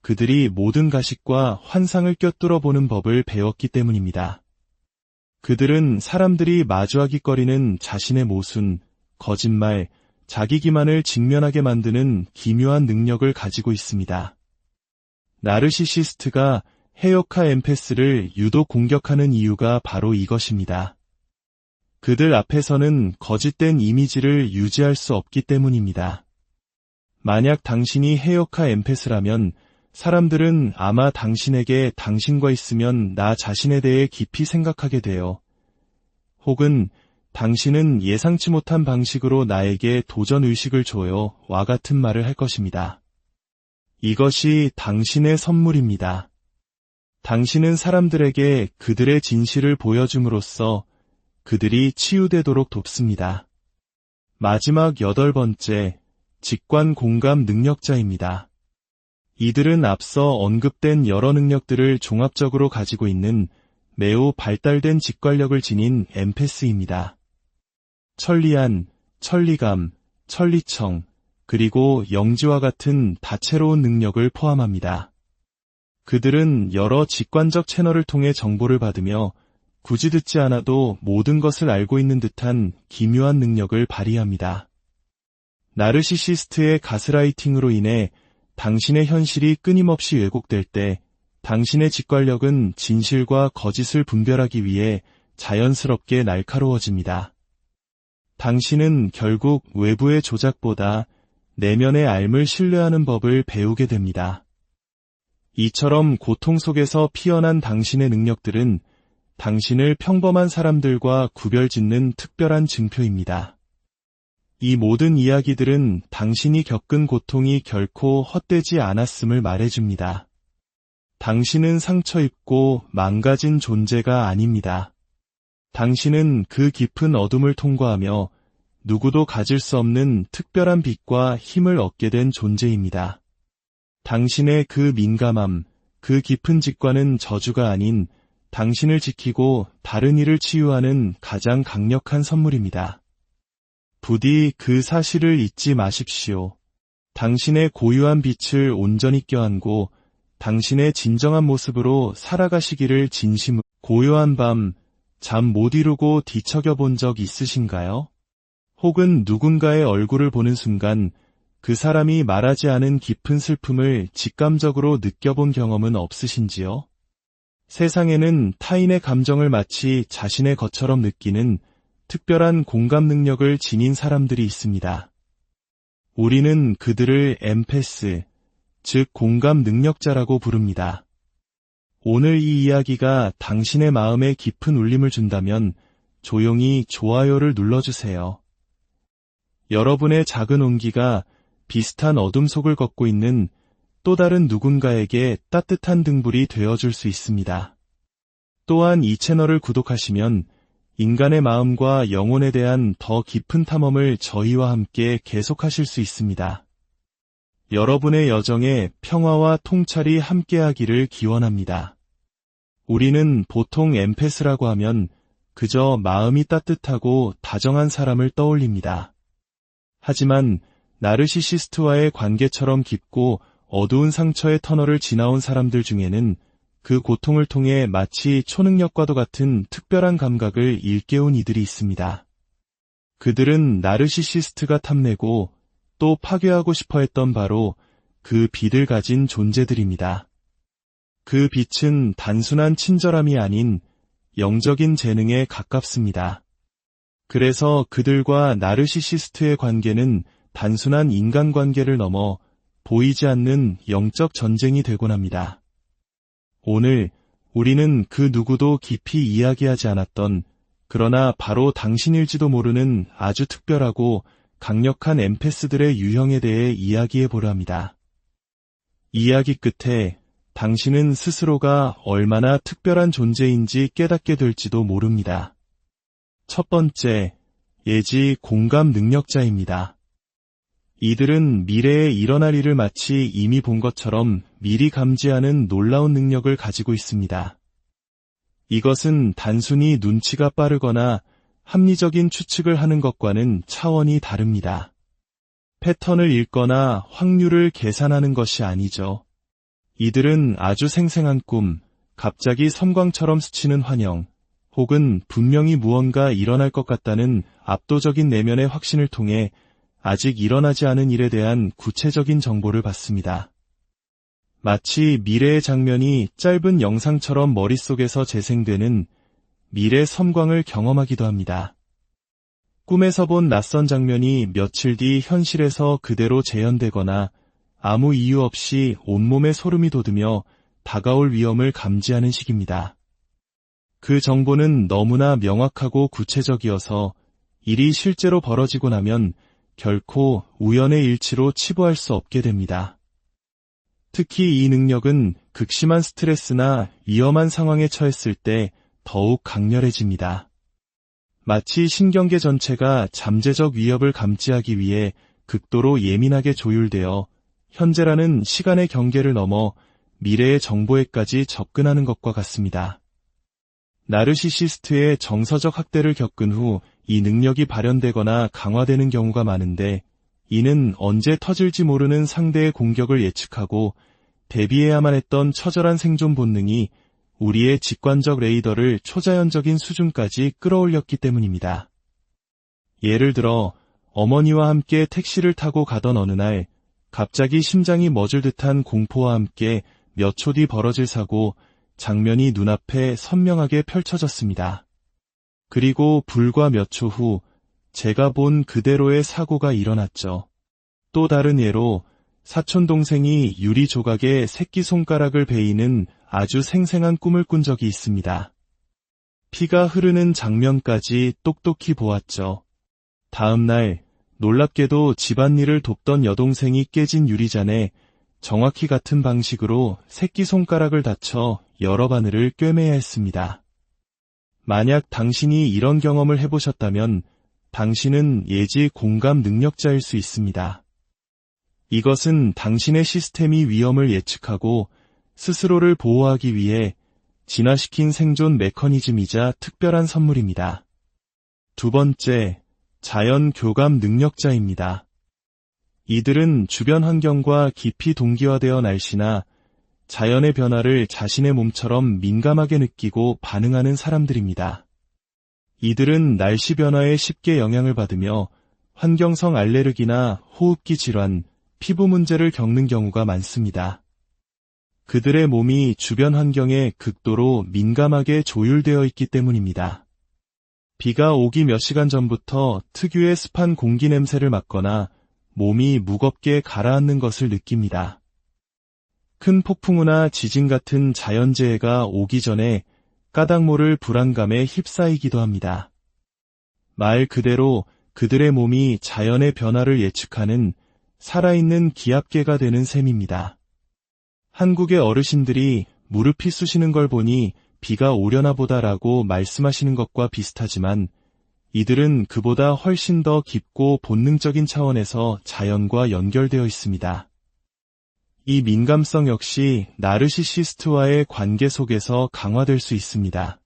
그들이 모든 가식과 환상을 꿰뚫어 보는 법을 배웠기 때문입니다. 그들은 사람들이 마주하기거리는 자신의 모순, 거짓말, 자기 기만을 직면하게 만드는 기묘한 능력을 가지고 있습니다. 나르시시스트가 해역화 엠패스를 유독 공격하는 이유가 바로 이것입니다. 그들 앞에서는 거짓된 이미지를 유지할 수 없기 때문입니다. 만약 당신이 해역화 엠패스라면 사람들은 아마 당신에게 당신과 있으면 나 자신에 대해 깊이 생각하게 돼요. 혹은 당신은 예상치 못한 방식으로 나에게 도전의식을 줘요 와 같은 말을 할 것입니다. 이것이 당신의 선물입니다. 당신은 사람들에게 그들의 진실을 보여줌으로써 그들이 치유되도록 돕습니다. 마지막 8번째, 직관 공감 능력자입니다. 이들은 앞서 언급된 여러 능력들을 종합적으로 가지고 있는 매우 발달된 직관력을 지닌 엠패스입니다. 천리안, 천리감, 천리청, 그리고 영지와 같은 다채로운 능력을 포함합니다. 그들은 여러 직관적 채널을 통해 정보를 받으며 굳이 듣지 않아도 모든 것을 알고 있는 듯한 기묘한 능력을 발휘합니다. 나르시시스트의 가스라이팅으로 인해 당신의 현실이 끊임없이 왜곡될 때 당신의 직관력은 진실과 거짓을 분별하기 위해 자연스럽게 날카로워집니다. 당신은 결국 외부의 조작보다 내면의 알을 신뢰하는 법을 배우게 됩니다. 이처럼 고통 속에서 피어난 당신의 능력들은 당신을 평범한 사람들과 구별짓는 특별한 증표입니다. 이 모든 이야기들은 당신이 겪은 고통이 결코 헛되지 않았음을 말해줍니다. 당신은 상처 입고 망가진 존재가 아닙니다. 당신은 그 깊은 어둠을 통과하며 누구도 가질 수 없는 특별한 빛과 힘을 얻게 된 존재입니다. 당신의 그 민감함, 그 깊은 직관은 저주가 아닌 당신을 지키고 다른 이를 치유하는 가장 강력한 선물입니다. 부디 그 사실을 잊지 마십시오. 당신의 고유한 빛을 온전히 껴안고 당신의 진정한 모습으로 살아가시기를 진심으로. 고요한 밤, 잠 못 이루고 뒤척여 본 적 있으신가요? 혹은 누군가의 얼굴을 보는 순간 그 사람이 말하지 않은 깊은 슬픔을 직감적으로 느껴본 경험은 없으신지요? 세상에는 타인의 감정을 마치 자신의 것처럼 느끼는 특별한 공감 능력을 지닌 사람들이 있습니다. 우리는 그들을 엠패스, 즉 공감 능력자라고 부릅니다. 오늘 이 이야기가 당신의 마음에 깊은 울림을 준다면 조용히 좋아요를 눌러주세요. 여러분의 작은 온기가 비슷한 어둠 속을 걷고 있는 또 다른 누군가에게 따뜻한 등불이 되어줄 수 있습니다. 또한 이 채널을 구독하시면 인간의 마음과 영혼에 대한 더 깊은 탐험을 저희와 함께 계속하실 수 있습니다. 여러분의 여정에 평화와 통찰이 함께하기를 기원합니다. 우리는 보통 엠패스라고 하면 그저 마음이 따뜻하고 다정한 사람을 떠올립니다. 하지만 나르시시스트와의 관계처럼 깊고 어두운 상처의 터널을 지나온 사람들 중에는 그 고통을 통해 마치 초능력과도 같은 특별한 감각을 일깨운 이들이 있습니다. 그들은 나르시시스트가 탐내고 또 파괴하고 싶어 했던 바로 그 빛을 가진 존재들입니다. 그 빛은 단순한 친절함이 아닌 영적인 재능에 가깝습니다. 그래서 그들과 나르시시스트의 관계는 단순한 인간관계를 넘어 보이지 않는 영적 전쟁이 되곤 합니다. 오늘 우리는 그 누구도 깊이 이야기하지 않았던 그러나 바로 당신일지도 모르는 아주 특별하고 강력한 엠패스들의 유형에 대해 이야기해 보려 합니다. 이야기 끝에 당신은 스스로가 얼마나 특별한 존재인지 깨닫게 될지도 모릅니다. 첫 번째, 예지 공감 능력자입니다. 이들은 미래에 일어날 일을 마치 이미 본 것처럼 미리 감지하는 놀라운 능력을 가지고 있습니다. 이것은 단순히 눈치가 빠르거나 합리적인 추측을 하는 것과는 차원이 다릅니다. 패턴을 읽거나 확률을 계산하는 것이 아니죠. 이들은 아주 생생한 꿈, 갑자기 섬광처럼 스치는 환영, 혹은 분명히 무언가 일어날 것 같다는 압도적인 내면의 확신을 통해 아직 일어나지 않은 일에 대한 구체적인 정보를 받습니다. 마치 미래의 장면이 짧은 영상처럼 머릿속에서 재생되는 미래 섬광을 경험하기도 합니다. 꿈에서 본 낯선 장면이 며칠 뒤 현실에서 그대로 재현되거나 아무 이유 없이 온몸에 소름이 돋으며 다가올 위험을 감지하는 식입니다. 그 정보는 너무나 명확하고 구체적이어서 일이 실제로 벌어지고 나면 결코 우연의 일치로 치부할 수 없게 됩니다. 특히 이 능력은 극심한 스트레스나 위험한 상황에 처했을 때 더욱 강렬해집니다. 마치 신경계 전체가 잠재적 위협을 감지하기 위해 극도로 예민하게 조율되어 현재라는 시간의 경계를 넘어 미래의 정보에까지 접근하는 것과 같습니다. 나르시시스트의 정서적 학대를 겪은 후 이 능력이 발현되거나 강화되는 경우가 많은데 이는 언제 터질지 모르는 상대의 공격을 예측하고 대비해야만 했던 처절한 생존 본능이 우리의 직관적 레이더를 초자연적인 수준까지 끌어올렸기 때문입니다. 예를 들어 어머니와 함께 택시를 타고 가던 어느 날 갑자기 심장이 멎을 듯한 공포와 함께 몇 초 뒤 벌어질 사고 장면이 눈앞에 선명하게 펼쳐졌습니다. 그리고 불과 몇 초 후 제가 본 그대로의 사고가 일어났죠. 또 다른 예로 사촌 동생이 유리 조각에 새끼손가락을 베이는 아주 생생한 꿈을 꾼 적이 있습니다. 피가 흐르는 장면까지 똑똑히 보았죠. 다음 날 놀랍게도 집안일을 돕던 여동생이 깨진 유리잔에 정확히 같은 방식으로 새끼손가락을 다쳐 여러 바늘을 꿰매야 했습니다. 만약 당신이 이런 경험을 해보셨다면 당신은 예지 공감 능력자일 수 있습니다. 이것은 당신의 시스템이 위험을 예측하고 스스로를 보호하기 위해 진화시킨 생존 메커니즘이자 특별한 선물입니다. 두 번째, 자연 교감 능력자입니다. 이들은 주변 환경과 깊이 동기화되어 날씨나 자연의 변화를 자신의 몸처럼 민감하게 느끼고 반응하는 사람들입니다. 이들은 날씨 변화에 쉽게 영향을 받으며 환경성 알레르기나 호흡기 질환, 피부 문제를 겪는 경우가 많습니다. 그들의 몸이 주변 환경에 극도로 민감하게 조율되어 있기 때문입니다. 비가 오기 몇 시간 전부터 특유의 습한 공기 냄새를 맡거나 몸이 무겁게 가라앉는 것을 느낍니다. 큰 폭풍우나 지진 같은 자연재해가 오기 전에 까닭 모를 불안감에 휩싸이기도 합니다. 말 그대로 그들의 몸이 자연의 변화를 예측하는 살아있는 기압계가 되는 셈입니다. 한국의 어르신들이 무릎이 쑤시는 걸 보니 비가 오려나 보다라고 말씀하시는 것과 비슷하지만 이들은 그보다 훨씬 더 깊고 본능적인 차원에서 자연과 연결되어 있습니다. 이 민감성 역시 나르시시스트와의 관계 속에서 강화될 수 있습니다.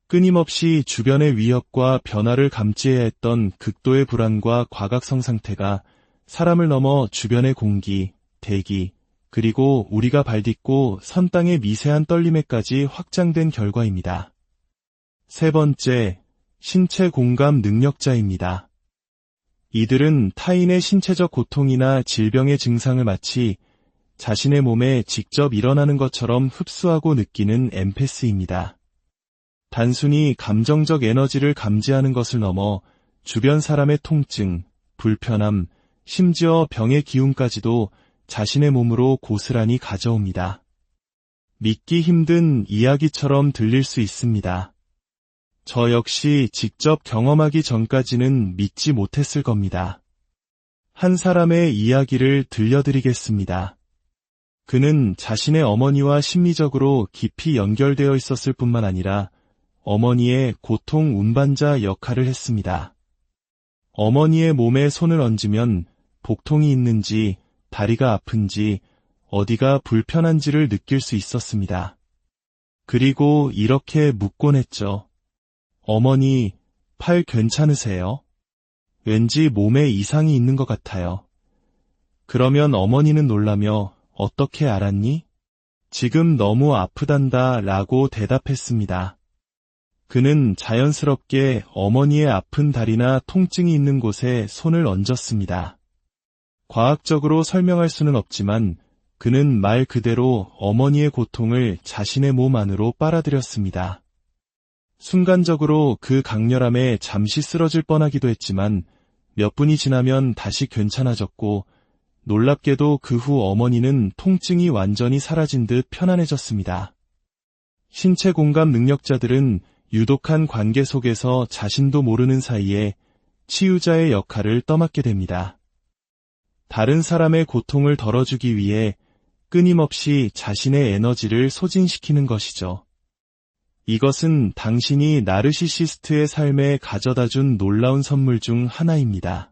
끊임없이 주변의 위협과 변화를 감지해야 했던 극도의 불안과 과각성 상태가 사람을 넘어 주변의 공기, 대기, 그리고 우리가 발딛고 선 땅의 미세한 떨림에까지 확장된 결과입니다. 세 번째, 신체 공감 능력자입니다. 이들은 타인의 신체적 고통이나 질병의 증상을 마치 자신의 몸에 직접 일어나는 것처럼 흡수하고 느끼는 엠패스입니다. 단순히 감정적 에너지를 감지하는 것을 넘어 주변 사람의 통증, 불편함, 심지어 병의 기운까지도 자신의 몸으로 고스란히 가져옵니다. 믿기 힘든 이야기처럼 들릴 수 있습니다. 저 역시 직접 경험하기 전까지는 믿지 못했을 겁니다. 한 사람의 이야기를 들려드리겠습니다. 그는 자신의 어머니와 심리적으로 깊이 연결되어 있었을 뿐만 아니라 어머니의 고통 운반자 역할을 했습니다. 어머니의 몸에 손을 얹으면 복통이 있는지, 다리가 아픈지, 어디가 불편한지를 느낄 수 있었습니다. 그리고 이렇게 묻곤 했죠. 어머니, 팔 괜찮으세요? 왠지 몸에 이상이 있는 것 같아요. 그러면 어머니는 놀라며 어떻게 알았니? 지금 너무 아프단다 라고 대답했습니다. 그는 자연스럽게 어머니의 아픈 다리나 통증이 있는 곳에 손을 얹었습니다. 과학적으로 설명할 수는 없지만 그는 말 그대로 어머니의 고통을 자신의 몸 안으로 빨아들였습니다. 순간적으로 그 강렬함에 잠시 쓰러질 뻔하기도 했지만 몇 분이 지나면 다시 괜찮아졌고 놀랍게도 그 후 어머니는 통증이 완전히 사라진 듯 편안해졌습니다. 신체 공감 능력자들은 유독한 관계 속에서 자신도 모르는 사이에 치유자의 역할을 떠맡게 됩니다. 다른 사람의 고통을 덜어주기 위해 끊임없이 자신의 에너지를 소진시키는 것이죠. 이것은 당신이 나르시시스트의 삶에 가져다준 놀라운 선물 중 하나입니다.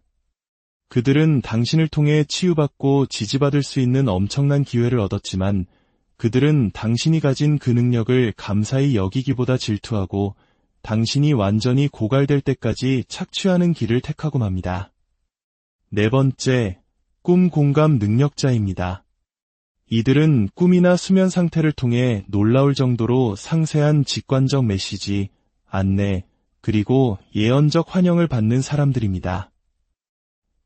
그들은 당신을 통해 치유받고 지지받을 수 있는 엄청난 기회를 얻었지만 그들은 당신이 가진 그 능력을 감사히 여기기보다 질투하고 당신이 완전히 고갈될 때까지 착취하는 길을 택하고 맙니다. 네 번째, 꿈 공감 능력자입니다. 이들은 꿈이나 수면 상태를 통해 놀라울 정도로 상세한 직관적 메시지, 안내, 그리고 예언적 환영을 받는 사람들입니다.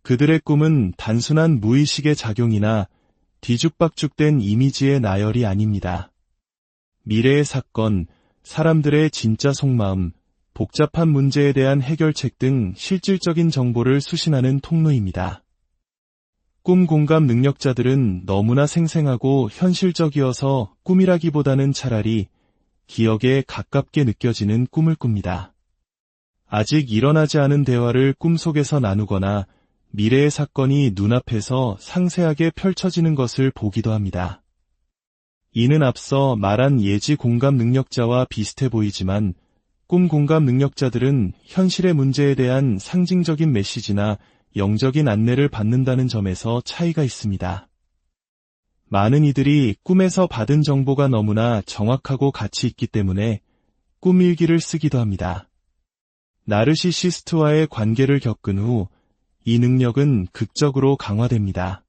그들의 꿈은 단순한 무의식의 작용이나 뒤죽박죽된 이미지의 나열이 아닙니다. 미래의 사건, 사람들의 진짜 속마음, 복잡한 문제에 대한 해결책 등 실질적인 정보를 수신하는 통로입니다. 꿈 공감 능력자들은 너무나 생생하고 현실적이어서 꿈이라기보다는 차라리 기억에 가깝게 느껴지는 꿈을 꿉니다. 아직 일어나지 않은 대화를 꿈속에서 나누거나 미래의 사건이 눈앞에서 상세하게 펼쳐지는 것을 보기도 합니다. 이는 앞서 말한 예지 공감 능력자와 비슷해 보이지만 꿈 공감 능력자들은 현실의 문제에 대한 상징적인 메시지나 영적인 안내를 받는다는 점에서 차이가 있습니다. 많은 이들이 꿈에서 받은 정보가 너무나 정확하고 가치 있기 때문에 꿈일기를 쓰기도 합니다. 나르시시스트와의 관계를 겪은 후 이 능력은 극적으로 강화됩니다.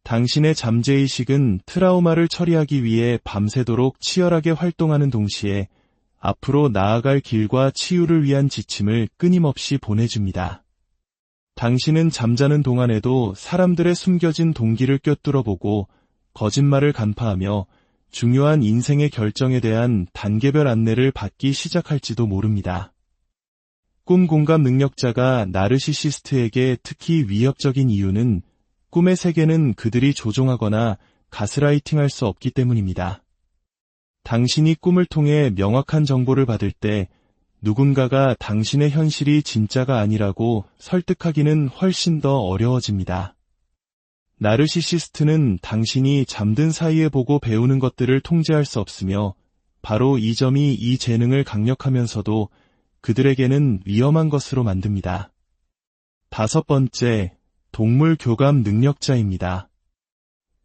당신의 잠재의식은 트라우마를 처리하기 위해 밤새도록 치열하게 활동하는 동시에 앞으로 나아갈 길과 치유를 위한 지침을 끊임없이 보내줍니다. 당신은 잠자는 동안에도 사람들의 숨겨진 동기를 꿰뚫어보고 거짓말을 간파하며 중요한 인생의 결정에 대한 단계별 안내를 받기 시작할지도 모릅니다. 꿈 공감 능력자가 나르시시스트에게 특히 위협적인 이유는 꿈의 세계는 그들이 조종하거나 가스라이팅할 수 없기 때문입니다. 당신이 꿈을 통해 명확한 정보를 받을 때 누군가가 당신의 현실이 진짜가 아니라고 설득하기는 훨씬 더 어려워집니다. 나르시시스트는 당신이 잠든 사이에 보고 배우는 것들을 통제할 수 없으며 바로 이 점이 이 재능을 강력하면서도 그들에게는 위험한 것으로 만듭니다. 5번째, 동물 교감 능력자입니다.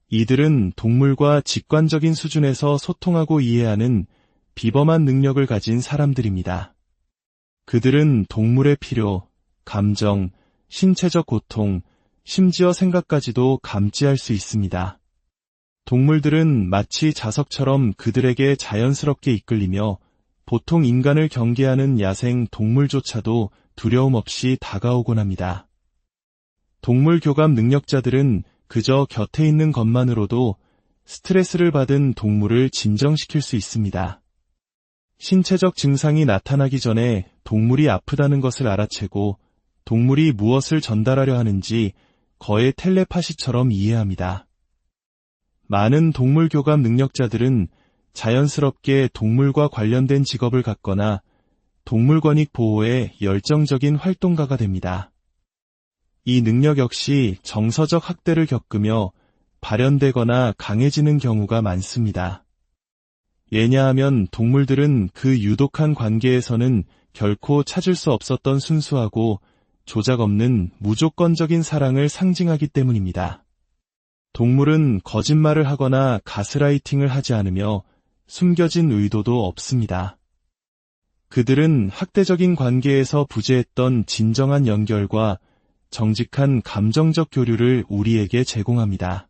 이들은 동물과 직관적인 수준에서 소통하고 이해하는 비범한 능력을 가진 사람들입니다. 그들은 동물의 필요, 감정, 신체적 고통, 심지어 생각까지도 감지할 수 있습니다. 동물들은 마치 자석처럼 그들에게 자연스럽게 이끌리며 보통 인간을 경계하는 야생 동물조차도 두려움 없이 다가오곤 합니다. 동물 교감 능력자들은 그저 곁에 있는 것만으로도 스트레스를 받은 동물을 진정시킬 수 있습니다. 신체적 증상이 나타나기 전에 동물이 아프다는 것을 알아채고 동물이 무엇을 전달하려 하는지 거의 텔레파시처럼 이해합니다. 많은 동물 교감 능력자들은 자연스럽게 동물과 관련된 직업을 갖거나 동물 권익 보호에 열정적인 활동가가 됩니다. 이 능력 역시 정서적 학대를 겪으며 발현되거나 강해지는 경우가 많습니다. 왜냐하면 동물들은 그 유독한 관계에서는 결코 찾을 수 없었던 순수하고 조작 없는 무조건적인 사랑을 상징하기 때문입니다. 동물은 거짓말을 하거나 가스라이팅을 하지 않으며 숨겨진 의도도 없습니다. 그들은 학대적인 관계에서 부재했던 진정한 연결과 정직한 감정적 교류를 우리에게 제공합니다.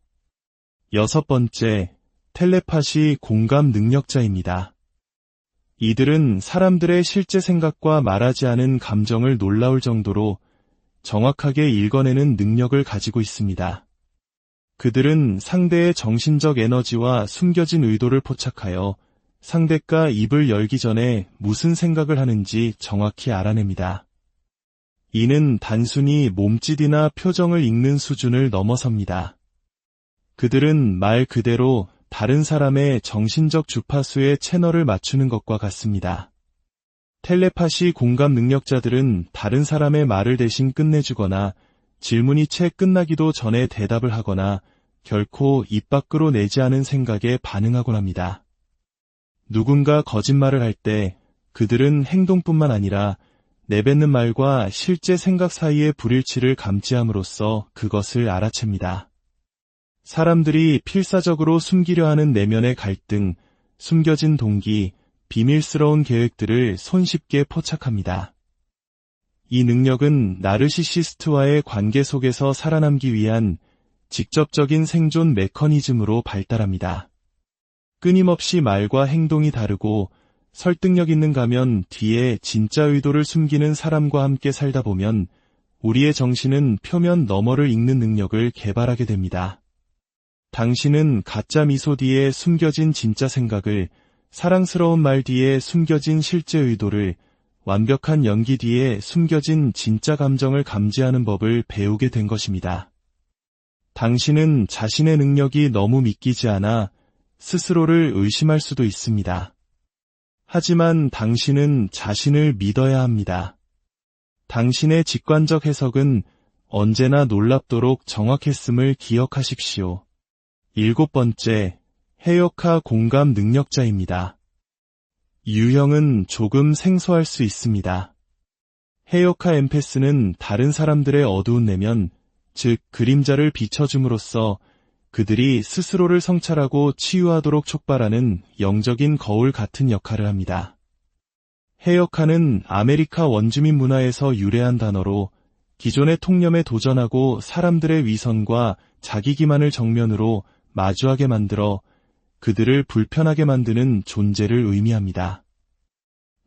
6번째, 텔레파시 공감 능력자입니다. 이들은 사람들의 실제 생각과 말하지 않은 감정을 놀라울 정도로 정확하게 읽어내는 능력을 가지고 있습니다. 그들은 상대의 정신적 에너지와 숨겨진 의도를 포착하여 상대가 입을 열기 전에 무슨 생각을 하는지 정확히 알아냅니다. 이는 단순히 몸짓이나 표정을 읽는 수준을 넘어섭니다. 그들은 말 그대로 다른 사람의 정신적 주파수의 채널을 맞추는 것과 같습니다. 텔레파시 공감 능력자들은 다른 사람의 말을 대신 끝내주거나 질문이 채 끝나기도 전에 대답을 하거나 결코 입 밖으로 내지 않은 생각에 반응하곤 합니다. 누군가 거짓말을 할 때 그들은 행동뿐만 아니라 내뱉는 말과 실제 생각 사이의 불일치를 감지함으로써 그것을 알아챕니다. 사람들이 필사적으로 숨기려 하는 내면의 갈등, 숨겨진 동기, 비밀스러운 계획들을 손쉽게 포착합니다. 이 능력은 나르시시스트와의 관계 속에서 살아남기 위한 직접적인 생존 메커니즘으로 발달합니다. 끊임없이 말과 행동이 다르고 설득력 있는 가면 뒤에 진짜 의도를 숨기는 사람과 함께 살다 보면 우리의 정신은 표면 너머를 읽는 능력을 개발하게 됩니다. 당신은 가짜 미소 뒤에 숨겨진 진짜 생각을, 사랑스러운 말 뒤에 숨겨진 실제 의도를, 완벽한 연기 뒤에 숨겨진 진짜 감정을 감지하는 법을 배우게 된 것입니다. 당신은 자신의 능력이 너무 믿기지 않아 스스로를 의심할 수도 있습니다. 하지만 당신은 자신을 믿어야 합니다. 당신의 직관적 해석은 언제나 놀랍도록 정확했음을 기억하십시오. 7번째, 해역화 공감 능력자입니다. 유형은 조금 생소할 수 있습니다. 해역화 엠패스는 다른 사람들의 어두운 내면, 즉 그림자를 비춰줌으로써 그들이 스스로를 성찰하고 치유하도록 촉발하는 영적인 거울 같은 역할을 합니다. 해역화는 아메리카 원주민 문화에서 유래한 단어로 기존의 통념에 도전하고 사람들의 위선과 자기 기만을 정면으로 마주하게 만들어 그들을 불편하게 만드는 존재를 의미합니다.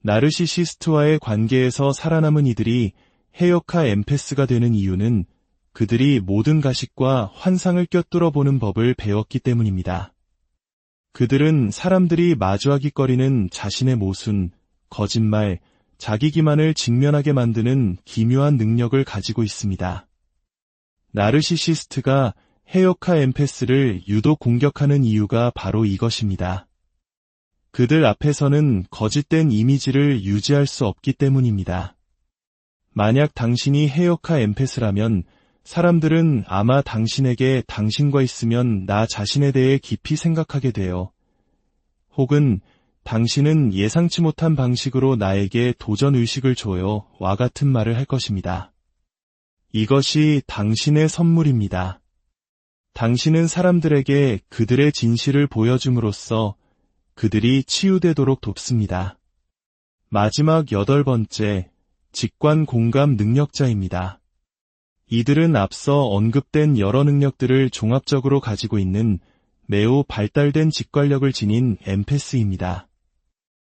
나르시시스트와의 관계에서 살아남은 이들이 해역화 엠패스가 되는 이유는 그들이 모든 가식과 환상을 꿰뚫어 보는 법을 배웠기 때문입니다. 그들은 사람들이 마주하기거리는 자신의 모순, 거짓말, 자기 기만을 직면하게 만드는 기묘한 능력을 가지고 있습니다. 나르시시스트가 해역화 엠패스를 유독 공격하는 이유가 바로 이것입니다. 그들 앞에서는 거짓된 이미지를 유지할 수 없기 때문입니다. 만약 당신이 해역화 엠패스라면 사람들은 아마 당신에게 당신과 있으면 나 자신에 대해 깊이 생각하게 돼요. 혹은 당신은 예상치 못한 방식으로 나에게 도전 의식을 줘요. 와 같은 말을 할 것입니다. 이것이 당신의 선물입니다. 당신은 사람들에게 그들의 진실을 보여줌으로써 그들이 치유되도록 돕습니다. 마지막 8번째, 직관 공감 능력자입니다. 이들은 앞서 언급된 여러 능력들을 종합적으로 가지고 있는 매우 발달된 직관력을 지닌 엠패스입니다.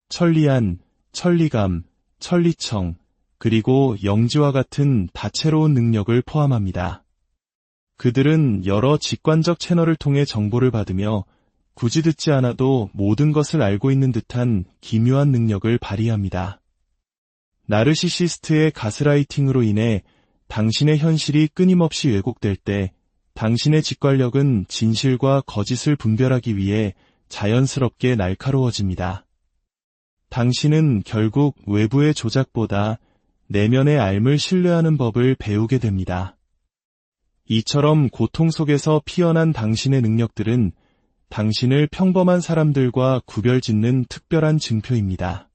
천리안, 천리감, 천리청, 그리고 영지와 같은 다채로운 능력을 포함합니다. 그들은 여러 직관적 채널을 통해 정보를 받으며 굳이 듣지 않아도 모든 것을 알고 있는 듯한 기묘한 능력을 발휘합니다. 나르시시스트의 가스라이팅으로 인해 당신의 현실이 끊임없이 왜곡될 때 당신의 직관력은 진실과 거짓을 분별하기 위해 자연스럽게 날카로워집니다. 당신은 결국 외부의 조작보다 내면의 알을 신뢰하는 법을 배우게 됩니다. 이처럼 고통 속에서 피어난 당신의 능력들은 당신을 평범한 사람들과 구별짓는 특별한 증표입니다.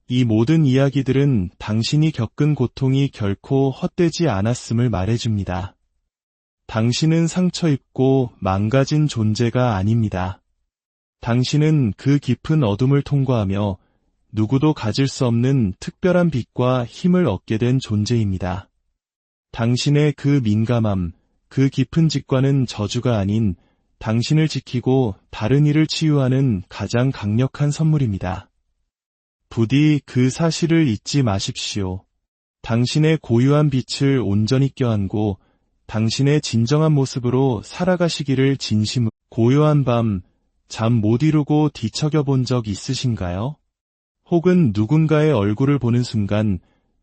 이 모든 이야기들은 당신이 겪은 고통이 결코 헛되지 않았음을 말해줍니다. 당신은 상처 입고 망가진 존재가 아닙니다. 당신은 그 깊은 어둠을 통과하며 누구도 가질 수 없는 특별한 빛과 힘을 얻게 된 존재입니다. 당신의 그 민감함, 그 깊은 직관은 저주가 아닌 당신을 지키고 다른 이를 치유하는 가장 강력한 선물입니다. 부디 그 사실을 잊지 마십시오. 당신의 고유한 빛을 온전히 껴안고 당신의 진정한 모습으로 살아가시기를 진심으로. 고요한 밤, 잠 못 이루고 뒤척여 본 적 있으신가요? 혹은 누군가의 얼굴을 보는 순간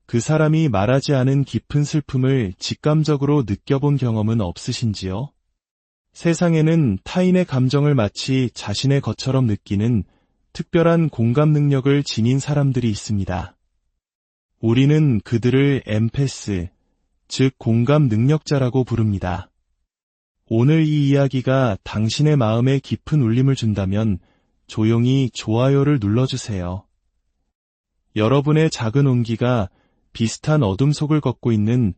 그 사람이 말하지 않은 깊은 슬픔을 직감적으로 느껴본 경험은 없으신지요? 세상에는 타인의 감정을 마치 자신의 것처럼 느끼는 특별한 공감 능력을 지닌 사람들이 있습니다. 우리는 그들을 엠패스, 즉 공감 능력자라고 부릅니다. 오늘 이 이야기가 당신의 마음에 깊은 울림을 준다면 조용히 좋아요를 눌러주세요. 여러분의 작은 온기가 비슷한 어둠 속을 걷고 있는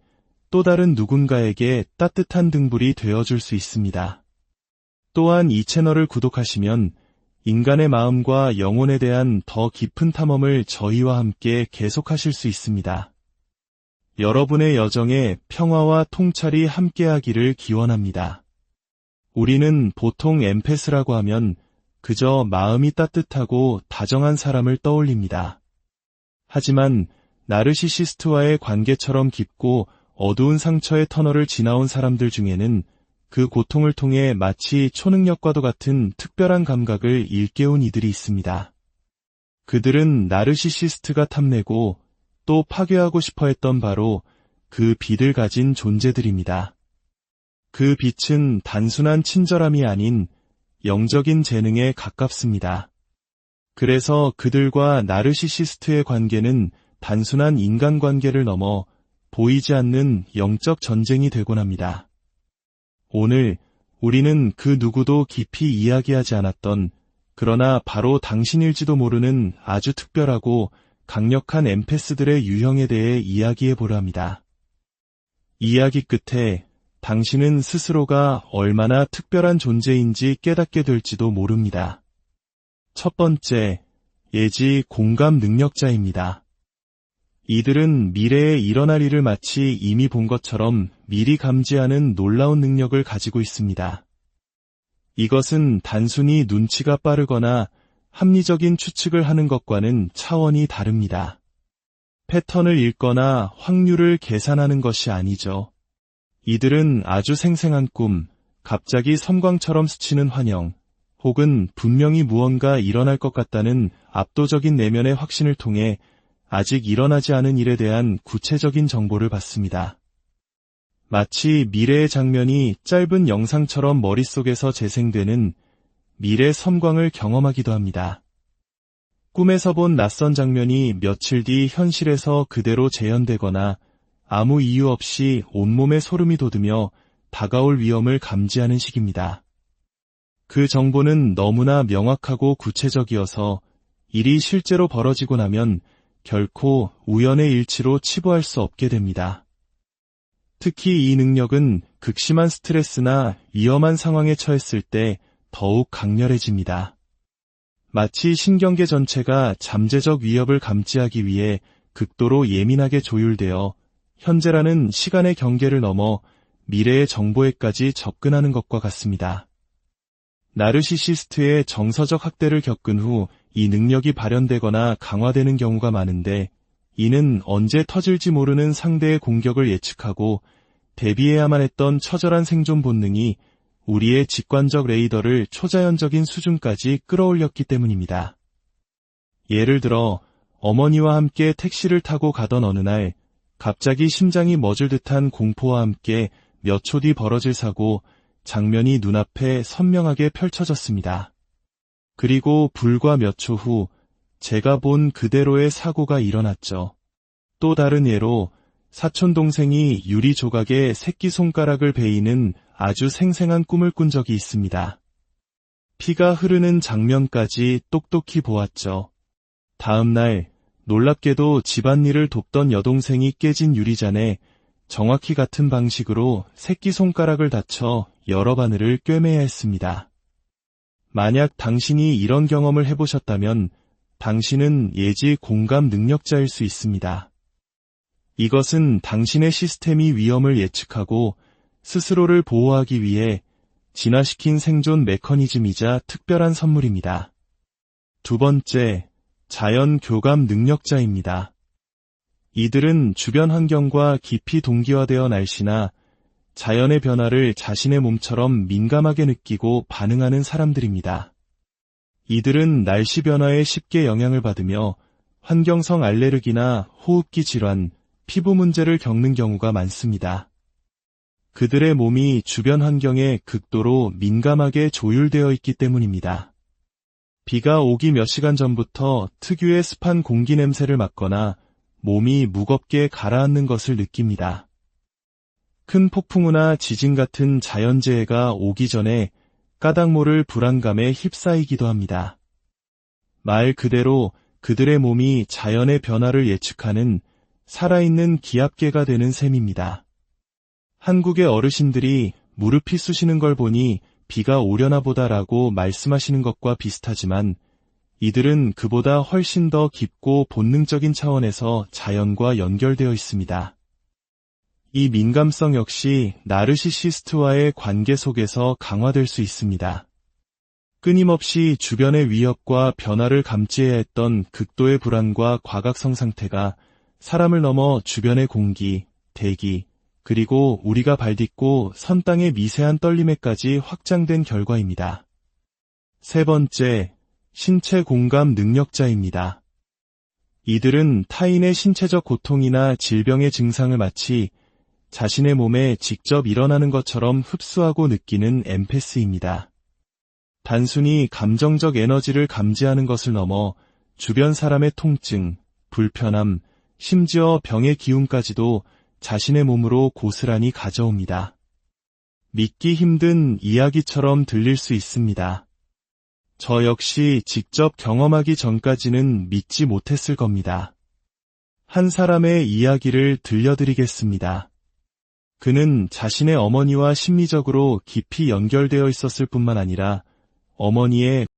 또 다른 누군가에게 따뜻한 등불이 되어줄 수 있습니다. 또한 이 채널을 구독하시면 인간의 마음과 영혼에 대한 더 깊은 탐험을 저희와 함께 계속하실 수 있습니다. 여러분의 여정에 평화와 통찰이 함께하기를 기원합니다. 우리는 보통 엠패스라고 하면 그저 마음이 따뜻하고 다정한 사람을 떠올립니다. 하지만 나르시시스트와의 관계처럼 깊고 어두운 상처의 터널을 지나온 사람들 중에는 그 고통을 통해 마치 초능력과도 같은 특별한 감각을 일깨운 이들이 있습니다. 그들은 나르시시스트가 탐내고 또 파괴하고 싶어 했던 바로 그 빛을 가진 존재들입니다. 그 빛은 단순한 친절함이 아닌 영적인 재능에 가깝습니다. 그래서 그들과 나르시시스트의 관계는 단순한 인간관계를 넘어 보이지 않는 영적 전쟁이 되곤 합니다. 오늘 우리는 그 누구도 깊이 이야기하지 않았던, 그러나 바로 당신일지도 모르는 아주 특별하고 강력한 엠패스들의 유형에 대해 이야기해 보려 합니다. 이야기 끝에 당신은 스스로가 얼마나 특별한 존재인지 깨닫게 될지도 모릅니다. 첫 번째, 예지 공감 능력자입니다. 이들은 미래에 일어날 일을 마치 이미 본 것처럼 미리 감지하는 놀라운 능력을 가지고 있습니다. 이것은 단순히 눈치가 빠르거나 합리적인 추측을 하는 것과는 차원이 다릅니다. 패턴을 읽거나 확률을 계산하는 것이 아니죠. 이들은 아주 생생한 꿈, 갑자기 섬광처럼 스치는 환영, 혹은 분명히 무언가 일어날 것 같다는 압도적인 내면의 확신을 통해 아직 일어나지 않은 일에 대한 구체적인 정보를 받습니다. 마치 미래의 장면이 짧은 영상처럼 머릿속에서 재생되는 미래 섬광을 경험하기도 합니다. 꿈에서 본 낯선 장면이 며칠 뒤 현실에서 그대로 재현되거나 아무 이유 없이 온몸에 소름이 돋으며 다가올 위험을 감지하는 시기입니다. 그 정보는 너무나 명확하고 구체적이어서 일이 실제로 벌어지고 나면 결코 우연의 일치로 치부할 수 없게 됩니다. 특히 이 능력은 극심한 스트레스나 위험한 상황에 처했을 때 더욱 강렬해집니다. 마치 신경계 전체가 잠재적 위협을 감지하기 위해 극도로 예민하게 조율되어 현재라는 시간의 경계를 넘어 미래의 정보에까지 접근하는 것과 같습니다. 나르시시스트의 정서적 학대를 겪은 후 이 능력이 발현되거나 강화되는 경우가 많은데, 이는 언제 터질지 모르는 상대의 공격을 예측하고 대비해야만 했던 처절한 생존 본능이 우리의 직관적 레이더를 초자연적인 수준까지 끌어올렸기 때문입니다. 예를 들어 어머니와 함께 택시를 타고 가던 어느 날 갑자기 심장이 멎을 듯한 공포와 함께 몇 초 뒤 벌어질 사고 장면이 눈앞에 선명하게 펼쳐졌습니다. 그리고 불과 몇 초 후 제가 본 그대로의 사고가 일어났죠. 또 다른 예로 사촌 동생이 유리 조각에 새끼손가락을 베이는 아주 생생한 꿈을 꾼 적이 있습니다. 피가 흐르는 장면까지 똑똑히 보았죠. 다음 날 놀랍게도 집안일을 돕던 여동생이 깨진 유리잔에 정확히 같은 방식으로 새끼손가락을 다쳐 여러 바늘을 꿰매야 했습니다. 만약 당신이 이런 경험을 해보셨다면 당신은 예지 공감 능력자일 수 있습니다. 이것은 당신의 시스템이 위험을 예측하고 스스로를 보호하기 위해 진화시킨 생존 메커니즘이자 특별한 선물입니다. 두 번째, 자연 교감 능력자입니다. 이들은 주변 환경과 깊이 동기화되어 날씨나 자연의 변화를 자신의 몸처럼 민감하게 느끼고 반응하는 사람들입니다. 이들은 날씨 변화에 쉽게 영향을 받으며 환경성 알레르기나 호흡기 질환, 피부 문제를 겪는 경우가 많습니다. 그들의 몸이 주변 환경에 극도로 민감하게 조율되어 있기 때문입니다. 비가 오기 몇 시간 전부터 특유의 습한 공기 냄새를 맡거나 몸이 무겁게 가라앉는 것을 느낍니다. 큰 폭풍우나 지진 같은 자연재해가 오기 전에 까닭 모를 불안감에 휩싸이기도 합니다. 말 그대로 그들의 몸이 자연의 변화를 예측하는 살아있는 기압계가 되는 셈입니다. 한국의 어르신들이 무릎이 쑤시는 걸 보니 비가 오려나 보다라고 말씀하시는 것과 비슷하지만 이들은 그보다 훨씬 더 깊고 본능적인 차원에서 자연과 연결되어 있습니다. 이 민감성 역시 나르시시스트와의 관계 속에서 강화될 수 있습니다. 끊임없이 주변의 위협과 변화를 감지해야 했던 극도의 불안과 과각성 상태가 사람을 넘어 주변의 공기, 대기, 그리고 우리가 발딛고 선 땅의 미세한 떨림에까지 확장된 결과입니다. 세 번째, 신체 공감 능력자입니다. 이들은 타인의 신체적 고통이나 질병의 증상을 마치 자신의 몸에 직접 일어나는 것처럼 흡수하고 느끼는 엠패스입니다. 단순히 감정적 에너지를 감지하는 것을 넘어 주변 사람의 통증, 불편함, 심지어 병의 기운까지도 자신의 몸으로 고스란히 가져옵니다. 믿기 힘든 이야기처럼 들릴 수 있습니다. 저 역시 직접 경험하기 전까지는 믿지 못했을 겁니다. 한 사람의 이야기를 들려드리겠습니다. 그는 자신의 어머니와 심리적으로 깊이 연결되어 있었을 뿐만 아니라 어머니의